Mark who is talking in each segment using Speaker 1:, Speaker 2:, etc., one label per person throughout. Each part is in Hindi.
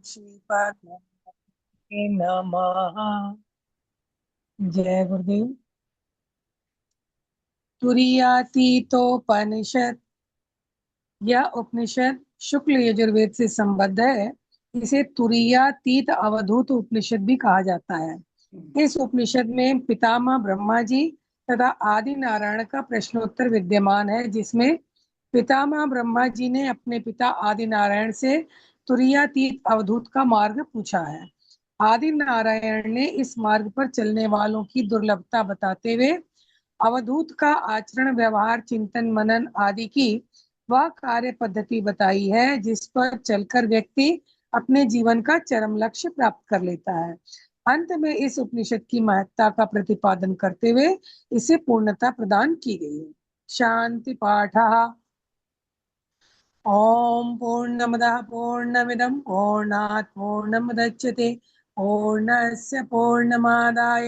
Speaker 1: श्री परमात्मे नमः। जय गुरुदेव। तुरीयातीतोपनिषद, यह उपनिषद शुक्ल यजुर्वेद से संबद्ध है। इसे तुरीयातीत अवधूत उपनिषद भी कहा जाता है। इस उपनिषद में पितामह ब्रह्मा जी तथा आदि नारायण का प्रश्नोत्तर विद्यमान है, जिसमें पितामह ब्रह्मा जी ने अपने पिता आदि नारायण से तुरीयातीत अवधूत का मार्ग पूछा है। आदि नारायण ने इस मार्ग पर चलने वालों की दुर्लभता बताते हुए अवधूत का आचरण, व्यवहार, चिंतन, मनन आदि की वह कार्य पद्धति बताई है, जिस पर चलकर व्यक्ति अपने जीवन का चरम लक्ष्य प्राप्त कर लेता है। अंत में इस उपनिषद की महत्ता का प्रतिपादन करते हुए इसे पूर्णता प्रदान की गई है। शांति पाठ। ओम पूर्णमदः पूर्णमिदं पूर्णात् पूर्णमुदच्यते पूर्णस्य पूर्णमादाय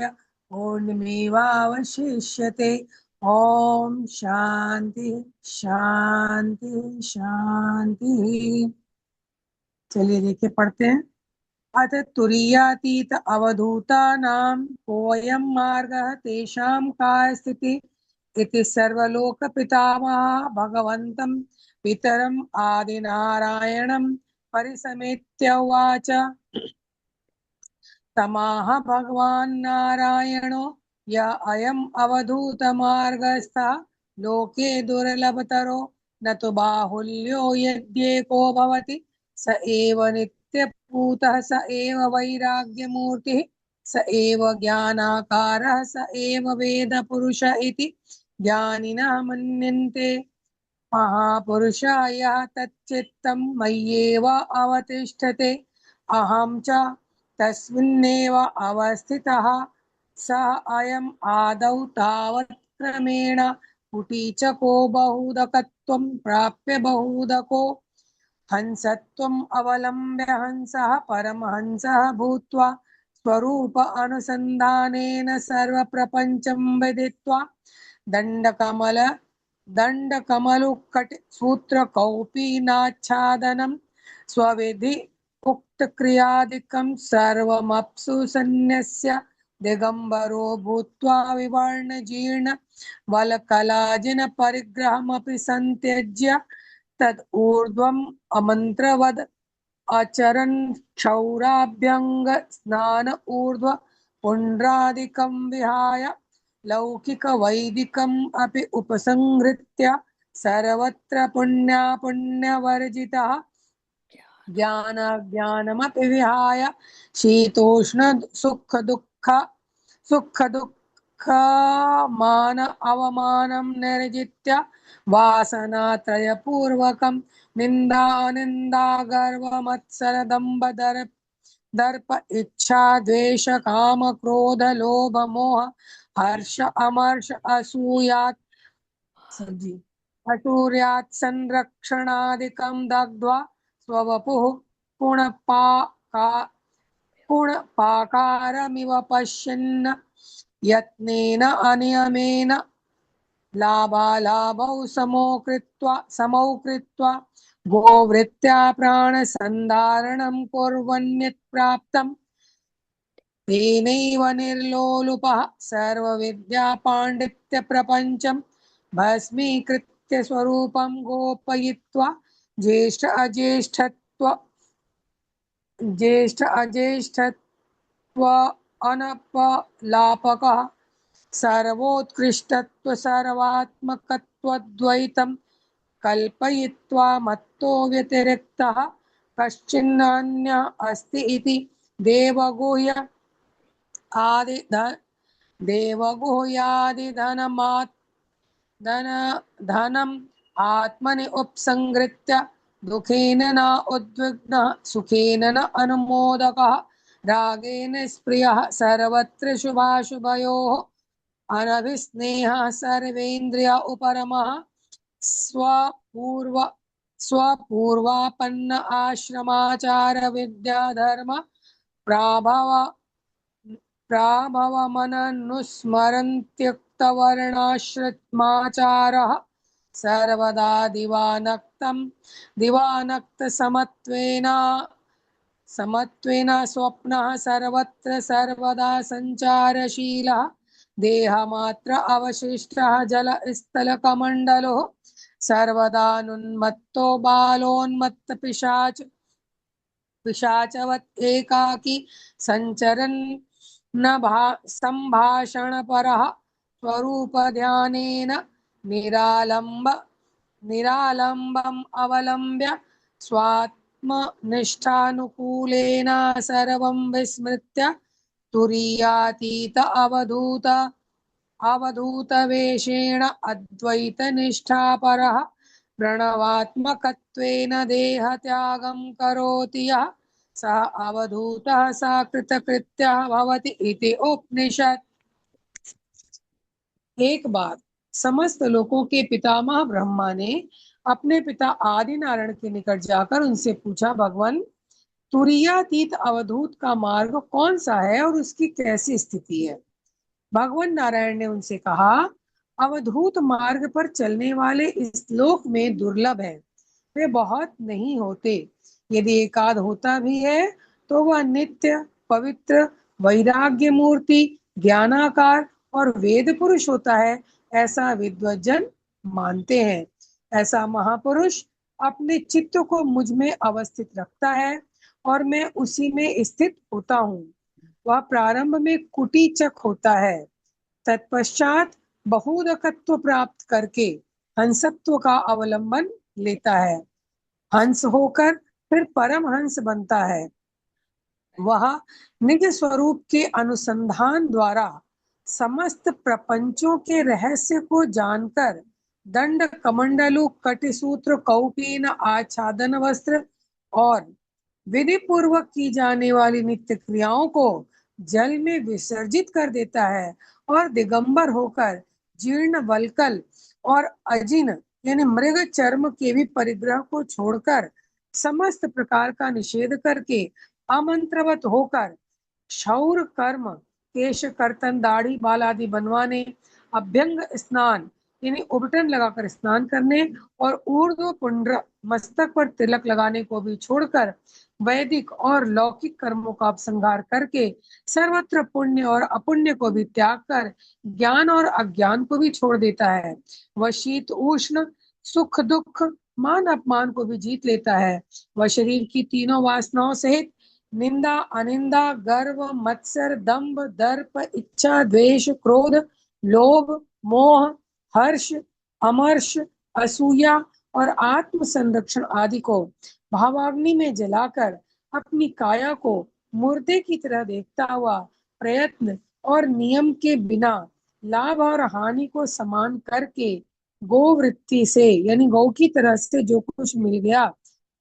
Speaker 1: पूर्णमेवावशिष्यते। ओम शांति शांति शांति। चलिए देखिए, पढ़ते हैं। अथ तुरीयातीत अवधूतानां कोऽयं मार्गः तेषां का स्थितिः इति सर्वलोक पितामहः भगवन्तं पितरम् आदिनारायणं परिसमेत्य उवाच। तमाह भगवान् नारायणो य अयम् अवधूतमार्गस्थः लोके दुर्लभतरो न तु बाहुल्यो यद्येको भवति स एव नित्यपूतः स एव वैराग्यमूर्तिः स एव ज्ञानाकारः स एव वेदपुरुष इति ज्ञानिनः मन्यन्ते। महापुरुषः यः तच्चित्तं मय्येव अवतिष्ठते अहं च तस्मिन्नेव अवस्थितः सः अयम् आदौ तावत् क्रमेण कुटीचको बहुदकत्वं प्राप्य बहुदको हंसत्वम् अवलम्ब्य हंसः परमहंसः भूत्वा स्वरूप अनुसन्धानेन सर्वप्रपञ्चं विदित्वा दण्डकमल दण्डकमलुक्कट सूत्र कौपीनाच्छादनं स्वविधि उक्तक्रियादिकं सर्वमप्सु सन्न्यस्य दिगम्बरो भूत्वा विवर्णजीर्ण वलकलाजिन परिग्रहमपि सन्त्यज्य तद् ऊर्ध्वम् अमन्त्रवद् आचरन् क्षौराभ्यङ्ग स्नान ऊर्ध्व पुण्ड्रादिकं विहाय लौकिक वैदिकम् अपि उपसंहृत्य सर्वत्र पुण्यवर्जितः ज्ञानमपि विहाय शीतोष्ण सुख दुःख मान अवमानं निर्जित्य वासनात्रयपूर्वकं निन्दा गर्व मत्सर दम्भ दर्प इच्छा द्वेष काम क्रोध लोभ मोह हर्ष अमर्ष असूयात् सज्जी अटूर्यात् संरक्षणादिकं दग्ध्वा स्ववपुः पुणपाकारमिव पश्यन् यत्नेन अनियमेन लाभालाभौ समौ कृत्वा गोवृत्त्या प्राणसन्धारणं कुर्वन्यत् प्राप्तं तेनैव निर्लोलुपः सर्वविद्यापाण्डित्यप्रपञ्चं भस्मीकृत्य स्वरूपं गोपयित्वा ज्येष्ठ अनपलापकः सर्वोत्कृष्टत्व सर्वात्मकत्वद्वैतं कल्पयित्वा मत्तो व्यतिरिक्तः कश्चिन्नान्यः अस्ति इति देवगुह्य आदि धनम् आत्मनि उपसंहृत्य दुखेन न उद्विग्नः सुखेन न अनुमोदकः रागेण स्प्रियः सर्वत्र शुभाशुभयोः अनभिस्नेहः सर्वेन्द्रिय उपरमः स्वपूर्वापन्न आश्रमाचार विद्याधर्म प्राभवमननुस्मरन्त्युक्तवर्णाश्रमाचारः सर्वदा दिवानक्तसमत्वेन समत्वेन स्वप्नः सर्वत्र सर्वदा संचारशीलः देहमात्र अवशिष्टः जलस्थलकमण्डलो सर्वदानुन्मत्तो बालोन्मत्तपिशाच पिशाचवत् एकाकी संचरन् न संभाषणपरः स्वरूपध्यानेन निरालम्ब निरालम्बम् अवलम्ब्य स्वात्मनिष्ठानुकूलेन सर्वं विस्मृत्य तुरीयातीत अवधूतवेषेण अद्वैतनिष्ठापरः प्रणवात्मकत्वेन देहत्यागं करोति यः सः अवधूतः स कृतकृत्यः भवति इति उपनिषद। एक बार समस्त लोकों के पितामह ब्रह्मा ने अपने पिता आदि नारायण के निकट जाकर उनसे पूछा, भगवान, तुरीयातीत अवधूत का मार्ग कौन सा है और उसकी कैसी स्थिति है? भगवान नारायण ने उनसे कहा, अवधूत मार्ग पर चलने वाले इस लोक में दुर्लभ है, वे बहुत नहीं होते। यदि एकाध होता भी है तो वह नित्य पवित्र वैराग्य मूर्ति ज्ञानाकार और वेद पुरुष होता है, ऐसा विद्वज्जन मानते हैं। ऐसा महापुरुष अपने चित्त को मुझ में अवस्थित रखता है और मैं उसी में स्थित होता हूँ। वह प्रारंभ में कुटीचक होता है, तत्पश्चात बहुदकत्व प्राप्त करके हंसत्व का अवलंबन लेता है, हंस होकर फिर परमहंस बनता है। वह निज स्वरूप के अनुसंधान द्वारा समस्त प्रपंचों के रहस्य को जानकर दंड कमंडलु कटिसूत्र कौपीन आच्छादन वस्त्र और विधि पूर्वक की जाने वाली नित्य क्रियाओं को जल में विसर्जित कर देता है और दिगंबर होकर जीर्ण वल्कल और अजिन यानी मृग चर्म के भी परिग्रह को छोड़कर समस्त प्रकार का निषेध करके अमंत्रवत होकर क्षौर कर्म केश कर्तन दाढ़ी बाल आदि बनवाने, अभ्यंग स्नान यानी उबटन लगाकर स्नान करने और ऊर्ध्व पुंड्र मस्तक पर तिलक लगाने को भी छोड़कर वैदिक और लौकिक कर्मों का उपसंहार करके सर्वत्र पुण्य और अपुण्य को भी त्याग कर ज्ञान और अज्ञान को भी छोड़ देता है। वह शीत उष्ण सुख दुख मान अपमान को भी जीत लेता है। वह शरीर की तीनों वासनाओं सहित निंदा अनिंदा गर्व मत्सर दंभ दर्प इच्छा द्वेष क्रोध लोभ मोह हर्ष अमर्ष असूया और आत्म संरक्षण आदि को भावाग्नि में जलाकर अपनी काया को मुर्दे की तरह देखता हुआ प्रयत्न और नियम के बिना लाभ और हानि को समान करके गोवृत्ति से यानी गौ की तरह से जो कुछ मिल गया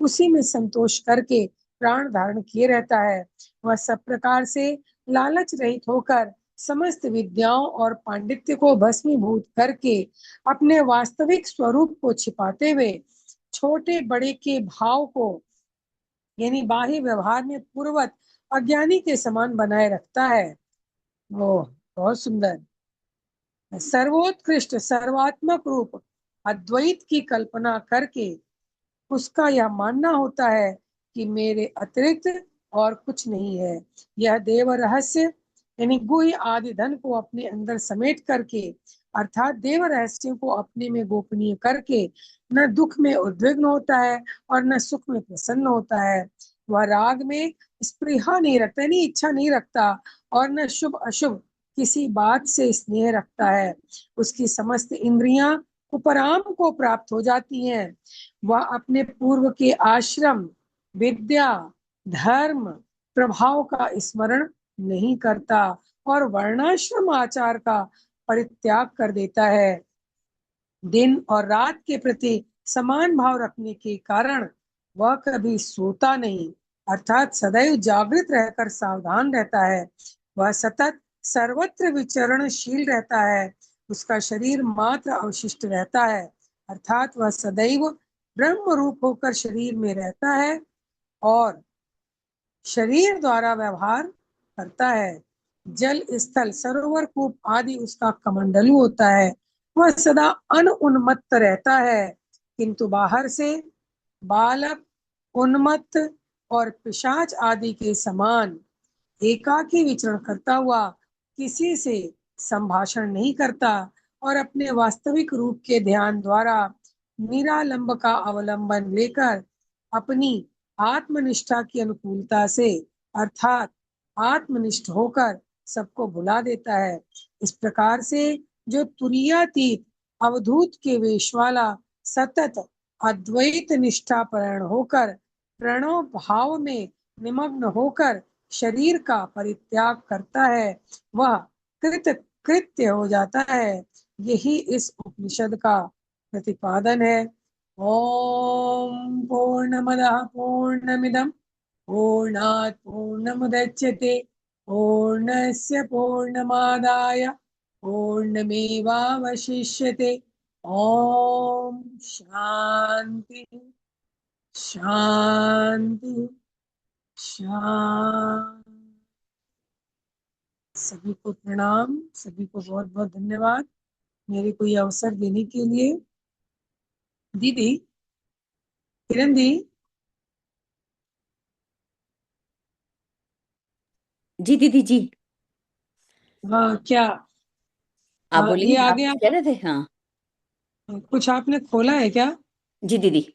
Speaker 1: उसी में संतोष करके प्राण धारण किए रहता है। वह सब प्रकार से लालच रहित होकर समस्त विद्याओं और पांडित्य को भस्मीभूत करके अपने वास्तविक स्वरूप को छिपाते हुए छोटे बड़े के भाव को यानी बाह्य व्यवहार में पूर्वत अज्ञानी के समान बनाए रखता है। वो बहुत सुंदर सर्वोत्कृष्ट सर्वात्मक रूप अद्वैत की कल्पना करके उसका यह मानना होता है कि मेरे अतिरिक्त और कुछ नहीं है। यह देव रहस्य यानी गुह्य आदि धन को अपने अंदर समेट करके अर्थात देव रहस्यों को अपने में गोपनीय करके न दुख में उद्विग्न होता है और न सुख में प्रसन्न होता है। वह राग में स्पृहा नहीं रखता, नहीं इच्छा नहीं रखता और न शुभ अशुभ किसी बात से स्नेह रखता है। उसकी समस्त इंद्रियां उपराम को प्राप्त हो जाती हैं। वह अपने पूर्व के आश्रम विद्या धर्म प्रभाव का स्मरण नहीं करता और वर्णाश्रम आचार का परित्याग कर देता है। दिन और रात के प्रति समान भाव रखने के कारण वह कभी सोता नहीं अर्थात सदैव जागृत रहकर सावधान रहता है। वह सतत सर्वत्र विचरणशील रहता है। उसका शरीर मात्र अवशिष्ट रहता है अर्थात वह सदैव ब्रह्म रूप होकर शरीर में रहता है और शरीर द्वारा व्यवहार करता है। जल स्थल सरोवर कूप आदि उसका कमंडलू होता है। वह सदा उन्मत्त रहता है किंतु बाहर से बालक उन्मत्त और पिशाच आदि के समान एकाकी विचरण करता हुआ किसी से संभाषण नहीं करता और अपने वास्तविक रूप के ध्यान द्वारा निरालंब का अवलंबन लेकर अपनी आत्मनिष्ठा की अनुकूलता से अर्थात आत्मनिष्ठ होकर सबको भुला देता है। इस प्रकार से जो तुरीयातीत अवधूत के वेश वाला सतत अद्वैत निष्ठा परायण होकर प्रणव भाव में निमग्न होकर शरीर का परित्याग करता है, वह कृत कृत्य हो जाता है। यही इस उपनिषद का प्रतिपादन है। ओम पूर्णमदः पूर्णमिदं पूर्णात् पूर्णमुदच्यते पूर्णस्य पूर्णमादाय पूर्णमेवावशिष्यते। ओम शांति शांति शांति। सभी को प्रणाम, सभी को बहुत बहुत धन्यवाद मेरे को ये अवसर देने के लिए। दीदी, किरण दी।
Speaker 2: जी दीदी जी।
Speaker 1: हाँ क्या?
Speaker 2: आप बोलिए,
Speaker 1: ये
Speaker 2: आप
Speaker 1: आगे
Speaker 2: कुछ
Speaker 1: आप
Speaker 2: कह रहे थे? हाँ।
Speaker 1: कुछ आपने खोला है क्या?
Speaker 2: जी दीदी।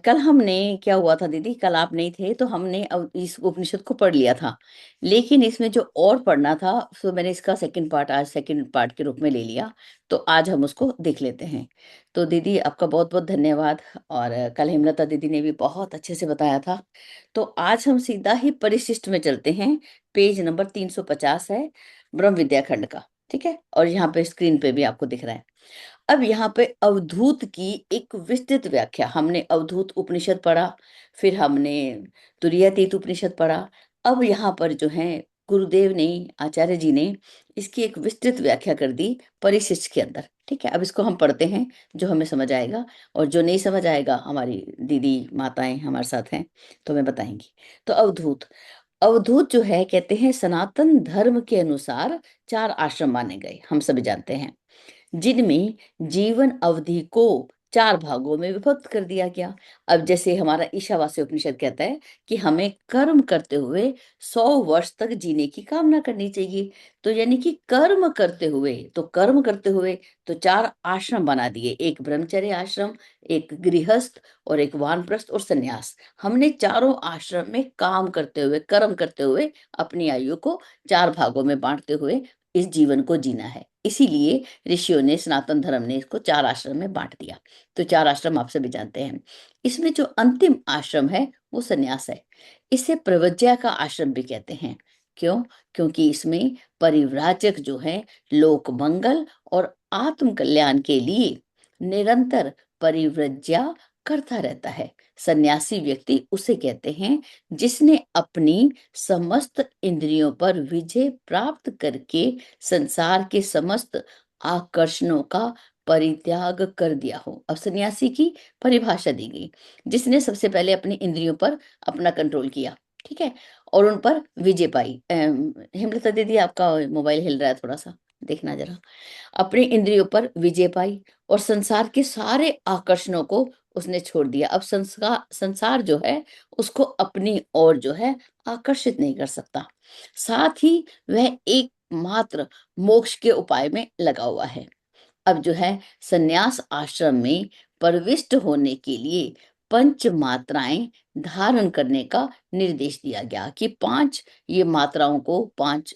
Speaker 2: कल हमने, क्या हुआ था दीदी, कल आप नहीं थे तो हमने इस उपनिषद को पढ़ लिया था। लेकिन इसमें जो और पढ़ना था, तो मैंने इसका सेकंड पार्ट आज सेकंड पार्ट के रूप में ले लिया। तो आज हम उसको देख लेते हैं। तो दीदी आपका बहुत बहुत धन्यवाद। और कल हेमलता दीदी ने भी बहुत अच्छे से बताया था। तो आज हम सीधा ही परिशिष्ट में चलते हैं। पेज नंबर 350 है, ब्रह्म विद्या खंड का। ठीक है, और यहाँ पे स्क्रीन पे भी आपको दिख रहा है। अब यहाँ पे अवधूत की एक विस्तृत व्याख्या, हमने अवधूत उपनिषद पढ़ा, फिर हमने तुरीयातीत उपनिषद पढ़ा। अब यहाँ पर जो है गुरुदेव ने, आचार्य जी ने इसकी एक विस्तृत व्याख्या कर दी परिशिष्ट के अंदर। ठीक है, अब इसको हम पढ़ते हैं, जो हमें समझ आएगा। और जो नहीं समझ आएगा, हमारी दीदी माताएं हमारे साथ हैं तो हमें बताएंगी। तो अवधूत, अवधूत जो है, कहते हैं सनातन धर्म के अनुसार 4 आश्रम माने गए, हम सभी जानते हैं, जिनमें जीवन अवधि को 4 भागों में विभक्त कर दिया गया। अब जैसे हमारा ईशावास्य उपनिषद कहता है कि हमें कर्म करते हुए 100 वर्ष तक जीने की कामना करनी चाहिए। तो यानी कि कर्म करते हुए, तो कर्म करते हुए तो 4 आश्रम बना दिए, एक ब्रह्मचर्य आश्रम, एक गृहस्थ और एक वानप्रस्थ और सन्यास। हमने चारों आश्रम में काम करते हुए, कर्म करते हुए अपनी आयु को 4 भागों में बांटते हुए इस जीवन को जीना है। इसीलिए ऋषियों ने, सनातन धर्म ने इसको 4 आश्रम में बांट दिया। तो 4 आश्रम आप सभी जानते हैं। इसमें जो अंतिम आश्रम है वो सन्यास है। इसे प्रव्रज्या का आश्रम भी कहते हैं। क्यों? क्योंकि इसमें परिव्राजक जो है लोक मंगल और आत्म कल्याण के लिए निरंतर परिव्रज्या करता रहता है। सन्यासी व्यक्ति उसे कहते हैं जिसने अपनी समस्त इंद्रियों पर विजय प्राप्त करके संसार के समस्त आकर्षणों का परित्याग कर दिया हो। अब सन्यासी की परिभाषा दी गई, जिसने सबसे पहले अपनी इंद्रियों पर अपना कंट्रोल किया, ठीक है, और उन पर विजय पाई। हेमलता दीदी, आपका मोबाइल हिल रहा है, थोड़ा सा देखना जरा। अपनी इंद्रियों पर विजय पाई और संसार के सारे आकर्षणों को उसने छोड़ दिया। अब संसार संसार जो है उसको अपनी ओर जो है आकर्षित नहीं कर सकता। साथ ही वह एकमात्र मोक्ष के उपाय में लगा हुआ है। अब जो है सन्यास आश्रम में प्रविष्ट होने के लिए 5 मात्राएं धारण करने का निर्देश दिया गया कि 5 ये मात्राओं को, 5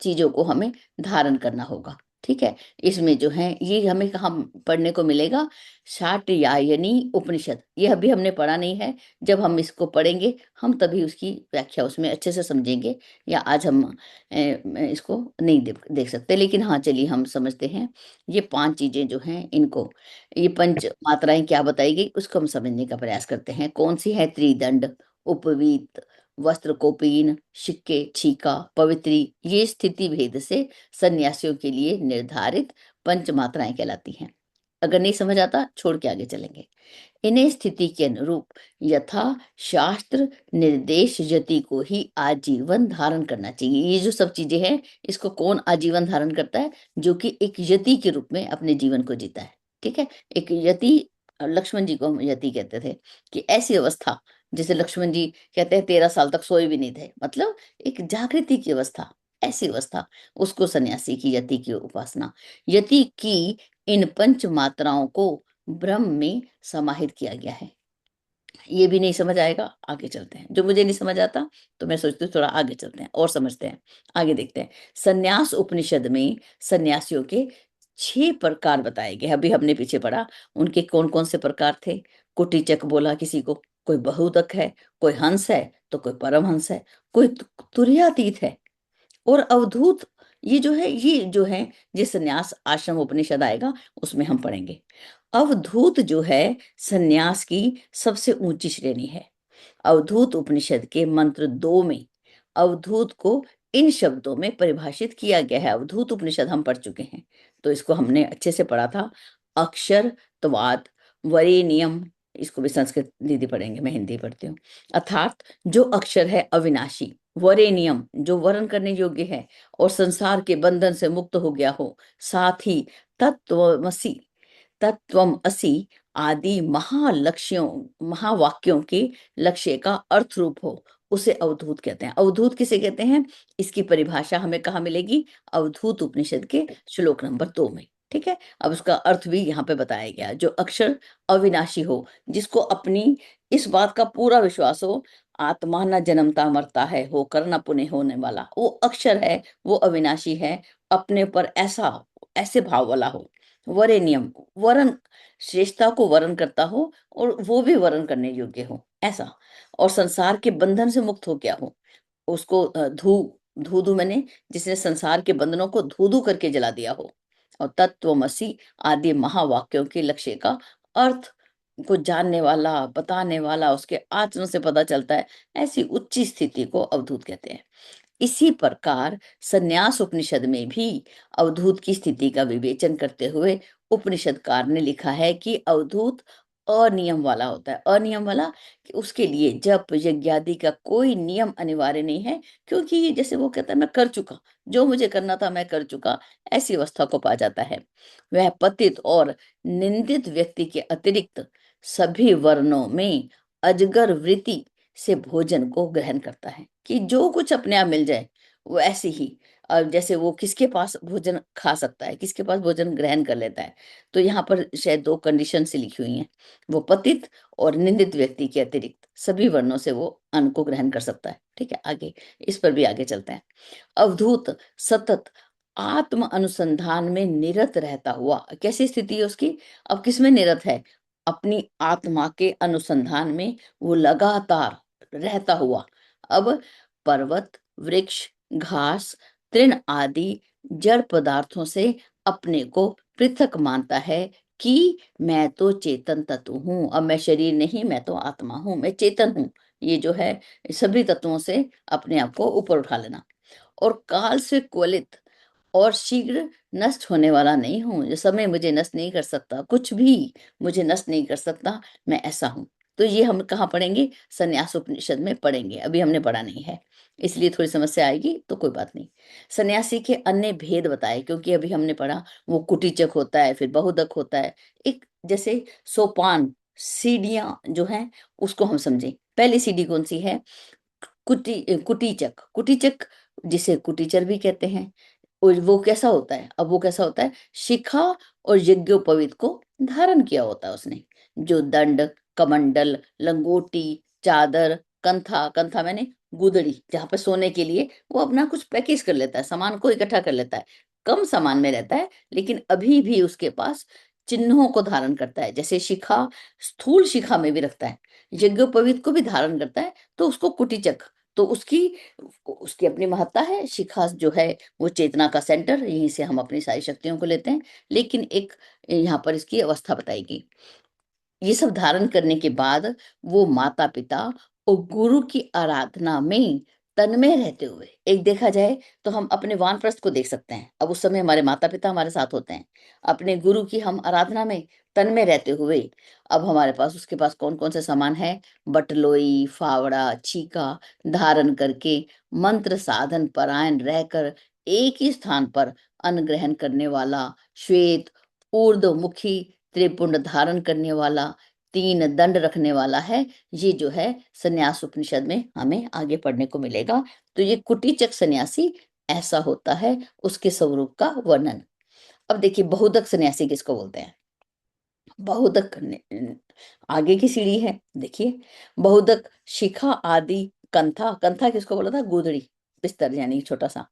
Speaker 2: चीजों को हमें धारण करना होगा। ठीक है, इसमें जो है ये हमें कहाँ पढ़ने को मिलेगा? शाटयायनी उपनिषद। ये अभी हमने पढ़ा नहीं है, जब हम इसको पढ़ेंगे हम तभी उसकी व्याख्या उसमें अच्छे से समझेंगे। या आज हम इसको नहीं देख सकते, लेकिन हाँ चलिए हम समझते हैं। ये 5 चीजें जो हैं, इनको, ये 5 मात्राएं क्या बताई गई उसको हम समझने का प्रयास करते हैं। कौन सी है? त्रिदंड, उपवीत, वस्त्र कोपीन, शिक्के, छीका, पवित्री, ये स्थिति भेद से सन्यासियों के लिए निर्धारित 5 मात्राएं कहलाती हैं। अगर नहीं समझ आता छोड़ के आगे चलेंगे। इन्हें स्थिति के अनुरूप यथा शास्त्र निर्देश यति को ही आजीवन धारण करना चाहिए। ये जो सब चीजें हैं, इसको कौन आजीवन धारण करता है? जो कि एक यति के रूप में अपने जीवन को जीता है। ठीक है, एक यति, लक्ष्मण जी को हम यति कहते थे, कि ऐसी अवस्था जैसे लक्ष्मण जी कहते हैं 13 साल तक सोए भी नहीं थे, मतलब एक जागृति की अवस्था, ऐसी अवस्था, उसको सन्यासी की, यति की उपासना। यति की इन पंच मात्राओं को ब्रह्म में समाहित किया गया है। ये भी नहीं समझ आएगा, आगे चलते हैं। जो मुझे नहीं समझ आता तो मैं सोचती हूँ थोड़ा आगे चलते हैं और समझते हैं, आगे देखते हैं। संन्यास उपनिषद में सन्यासियों के 6 प्रकार बताए गए। अभी हमने पीछे पढ़ा उनके कौन कौन से प्रकार थे। कुटीचक बोला किसी को, कोई बहुदक है, कोई हंस है, तो कोई परमहंस है, कोई तुरैयातीत है, और अवधूत। ये जो है जिस संन्यास आश्रम उपनिषद आएगा उसमें हम पढ़ेंगे। अवधूत जो है संन्यास की सबसे ऊंची श्रेणी है। अवधूत उपनिषद के मंत्र 2 में अवधूत को इन शब्दों में परिभाषित किया गया है। अवधूत उपनिषद हम पढ़ चुके हैं, तो इसको हमने अच्छे से पढ़ा था। अक्षर त्वाद वरेनियम, इसको भी संस्कृत दीदी पढ़ेंगे, मैं हिंदी पढ़ती हूँ। अर्थात जो अक्षर है अविनाशी, वरेनियम जो वर्ण करने योग्य है और संसार के बंधन से मुक्त हो गया हो, साथ ही तत्वमसि, तत्वम असी आदि महालक्ष्यों, महावाक्यों के लक्ष्य का अर्थ रूप हो, उसे अवधूत कहते हैं। अवधूत किसे कहते हैं, इसकी परिभाषा हमें कहाँ मिलेगी, अवधूत उपनिषद के श्लोक नंबर 2 में। ठीक है, अब उसका अर्थ भी यहाँ पे बताया गया। जो अक्षर अविनाशी हो, जिसको अपनी इस बात का पूरा विश्वास हो, आत्मा न जन्मता मरता है, होकर न पुनः होने वाला, वो अक्षर है, वो अविनाशी है, अपने पर ऐसा ऐसे भाव वाला हो। वरेनियम, वरण, श्रेष्ठता को वरण करता हो और वो भी वरण करने योग्य हो, ऐसा। और संसार के बंधन से मुक्त हो गया हो, उसको धू धू धू मैंने जिसने संसार के बंधनों को धू धू करके जला दिया हो। और तत्वमसी आदि महावाक्यों के लक्ष्य का अर्थ को जानने वाला, बताने वाला, उसके आचरण से पता चलता है, ऐसी उच्च स्थिति को अवधूत कहते हैं। इसी प्रकार संन्यास उपनिषद में भी अवधूत की स्थिति का विवेचन करते हुए उपनिषदकार ने लिखा है कि अवधूत अनियम वाला होता है। अनियम वाला कि उसके लिए जप यज्ञ आदि का कोई नियम अनिवार्य नहीं है, क्योंकि ये जैसे वो कहता है मैं कर चुका, जो मुझे करना था मैं कर चुका, ऐसी अवस्था को पा जाता है। वह पतित और निंदित व्यक्ति के अतिरिक्त सभी वर्णों में अजगर वृत्ति से भोजन को ग्रहण करता है, कि जो कुछ अपने आप मिल जाए वो ऐसे ही, जैसे वो किसके पास भोजन खा सकता है, किसके पास भोजन ग्रहण कर लेता है। तो यहाँ पर शायद 2 कंडीशन से लिखी हुई हैं, वो पतित और निंदित व्यक्ति के अतिरिक्त सभी वर्णों से वो अन्न को ग्रहण कर सकता है। ठीक है, आगे इस पर भी आगे चलते हैं। अवधूत सतत आत्म अनुसंधान में निरत रहता हुआ, कैसी स्थिति है उसकी, अब किस में निरत है, अपनी आत्मा के अनुसंधान में वो लगातार रहता हुआ। अब पर्वत, वृक्ष, घास, तृण आदि जड़ पदार्थों से अपने को पृथक मानता है कि मैं तो चेतन तत्व हूँ, अब मैं शरीर नहीं, मैं तो आत्मा हूँ, मैं चेतन हूँ। ये जो है सभी तत्वों से अपने आप को ऊपर उठा लेना। और काल से कुलित और शीघ्र नष्ट होने वाला नहीं हूं, जो समय मुझे नष्ट नहीं कर सकता, कुछ भी मुझे नष्ट नहीं कर सकता, मैं ऐसा हूं। तो ये हम कहाँ पढ़ेंगे, संन्यास उपनिषद में पढ़ेंगे, अभी हमने पढ़ा नहीं है, इसलिए थोड़ी समस्या आएगी, तो कोई बात नहीं। सन्यासी के अन्य भेद बताए, क्योंकि अभी हमने पढ़ा वो कुटीचक होता है, फिर बहुदक होता है, एक जैसे सोपान, सीढ़ियां जो हैं उसको हम समझें। पहली सीढ़ी कौन सी है, कुटीचक। कुटीचक जिसे कुटीचर भी कहते हैं, और वो कैसा होता है, अब वो कैसा होता है, शिखा और यज्ञोपवीत को धारण किया होता है उसने, जो दंड, कमंडल, लंगोटी, चादर, कंथा, कंथा मैंने गुदड़ी, जहां पर सोने के लिए वो अपना कुछ पैकेज कर लेता है, सामान को इकट्ठा कर लेता है, कम सामान में रहता है, लेकिन अभी भी उसके पास चिन्हों को धारण करता है। जैसे शिखा स्थूल शिखा में भी रखता है, यज्ञोपवीत को भी धारण करता है, तो उसको कुटीचक, तो उसकी उसकी अपनी महत्ता है। शिखा जो है वो चेतना का सेंटर, यहीं से हम अपनी सारी शक्तियों को लेते हैं, लेकिन एक यहाँ पर इसकी अवस्था बताएगी। ये सब धारण करने के बाद वो माता पिता और गुरु की आराधना में तन्मय रहते हुए, एक देखा जाए तो हम अपने वानप्रस्थ को देख सकते हैं, अब उस समय हमारे माता पिता हमारे साथ होते हैं, अपने गुरु की हम आराधना में तन्मय रहते हुए, अब हमारे पास उसके पास कौन कौन से सामान है, बटलोई, फावड़ा, छीका धारण करके मंत्र साधन परायण रहकर एक ही स्थान पर अन्न ग्रहण करने वाला, श्वेत ऊर्ध्वमुखी त्रिपुंड धारण करने वाला, 3 दंड रखने वाला है। ये जो है संन्यास उपनिषद में हमें आगे पढ़ने को मिलेगा। तो ये कुटीचक सन्यासी ऐसा होता है, उसके स्वरूप का वर्णन। अब देखिए बहुदक सन्यासी किसको बोलते हैं। बहुदक आगे की सीढ़ी है, देखिए बहुदक शिखा आदि कंथा, कंथा किसको बोला था, गोदड़ी, बिस्तर यानी छोटा सा।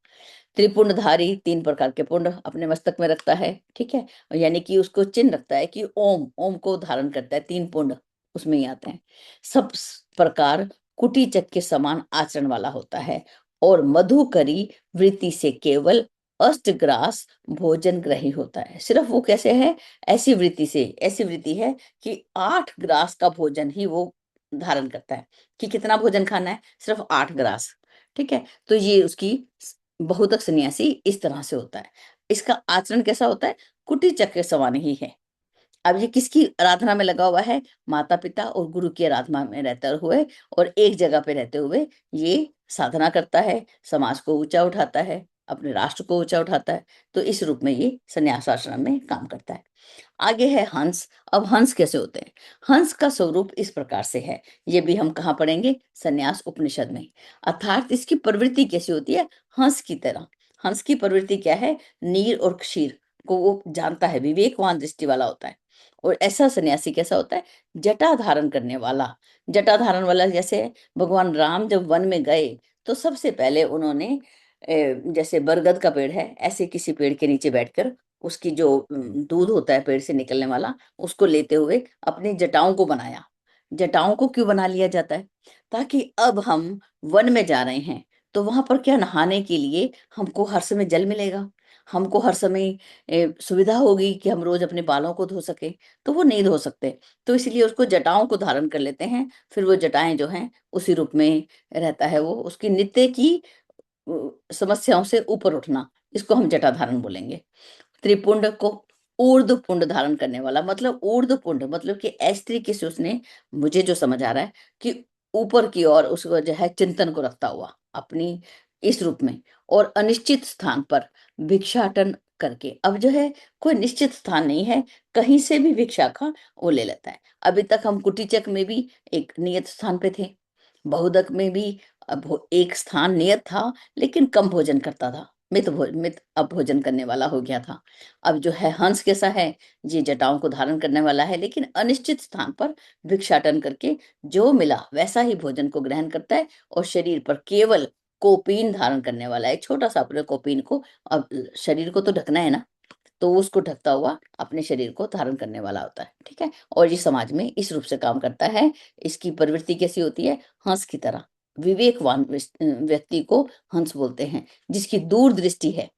Speaker 2: त्रिपुंडधारी, 3 प्रकार के पुंड अपने मस्तक में रखता है, ठीक है, यानी कि उसको चिन्ह रखता है कि ओम, ओम को धारण करता है, 3 पुंड उसमें ही आते हैं। सब प्रकार कुटीचक के समान आचरण वाला होता है और मधुकरी वृत्ति से केवल अष्टग्रास भोजन ग्रही होता है। सिर्फ वो कैसे है, ऐसी वृत्ति से, ऐसी वृत्ति है कि 8 ग्रास का भोजन ही वो धारण करता है। कि कितना भोजन खाना है, सिर्फ 8 ग्रास, ठीक है। तो ये उसकी बहुतक सन्यासी इस तरह से होता है। इसका आचरण कैसा होता है, कुटी चक्र के समान ही है। अब ये किसकी आराधना में लगा हुआ है, माता पिता और गुरु की आराधना में रहते हुए और एक जगह पे रहते हुए ये साधना करता है, समाज को ऊंचा उठाता है, अपने राष्ट्र को ऊंचा उठाता है। तो इस रूप में ये संन्यास आश्रम में काम करता है। आगे है हंस। अब हंस कैसे होते हैं, हंस का स्वरूप इस प्रकार से है। ये भी हम कहाँ पढ़ेंगे, संन्यास उपनिषद में। अर्थात इसकी प्रवृत्ति कैसी होती है, हंस की तरह। हंस की प्रवृत्ति क्या है, नीर और क्षीर को वो जानता है, विवेकवान दृष्टि वाला होता है। और ऐसा सन्यासी कैसा होता है, जटा धारण करने वाला। जटा धारण वाला जैसे भगवान राम जब वन में गए तो सबसे पहले उन्होंने जैसे बरगद का पेड़ है, ऐसे किसी पेड़ के नीचे बैठकर उसकी जो दूध होता है पेड़ से निकलने वाला, उसको लेते हुए अपनी जटाओं को बनाया। जटाओं को क्यों बना लिया जाता है, ताकि अब हम वन में जा रहे हैं तो वहां पर क्या, नहाने के लिए हमको हर समय जल मिलेगा, हमको हर समय सुविधा होगी कि हम रोज अपने बालों को धो सके। तो वो नहीं धो सकते, तो इसलिए उसको जटाओं को धारण कर लेते हैं। फिर वो जटाएं जो हैं उसी रूप में रहता है, वो उसकी नित्य की समस्याओं से ऊपर उठना, इसको हम जटा धारण बोलेंगे। त्रिपुंड को ऊर्ध्व पुंड धारण करने वाला, मतलब ऊर्ध्व पुंड मतलब कि इस तरीके से उसने, मुझे जो समझ आ रहा है कि ऊपर की ओर उसको जो है चिंतन को रखता हुआ अपनी इस रूप में, और अनिश्चित स्थान पर भिक्षाटन करके। अब जो है कोई निश्चित स्थान नहीं है, कहीं से भी भिक्षा का वो ले लेता है। अभी तक हम कुटीचक में भी एक नियत स्थान पे थे, बहुदक में भी अब एक स्थान नियत था, लेकिन कम भोजन करता था, मित अब भोजन करने वाला हो गया था। अब जो है हंस कैसा है, ये जटाओं को धारण करने वाला है, लेकिन अनिश्चित स्थान पर भिक्षाटन करके जो मिला वैसा ही भोजन को ग्रहण करता है, और शरीर पर केवल कोपीन धारण करने वाला है, छोटा सा अपने कोपीन को। अब शरीर को तो ढकना है ना, तो वो उसको ढकता हुआ अपने शरीर को धारण करने वाला होता है, ठीक है। और ये समाज में इस रूप से काम करता है। इसकी प्रवृत्ति कैसी होती है, हंस की तरह। विवेकवान व्यक्ति को हंस बोलते हैं, जिसकी दूरदृष्टि है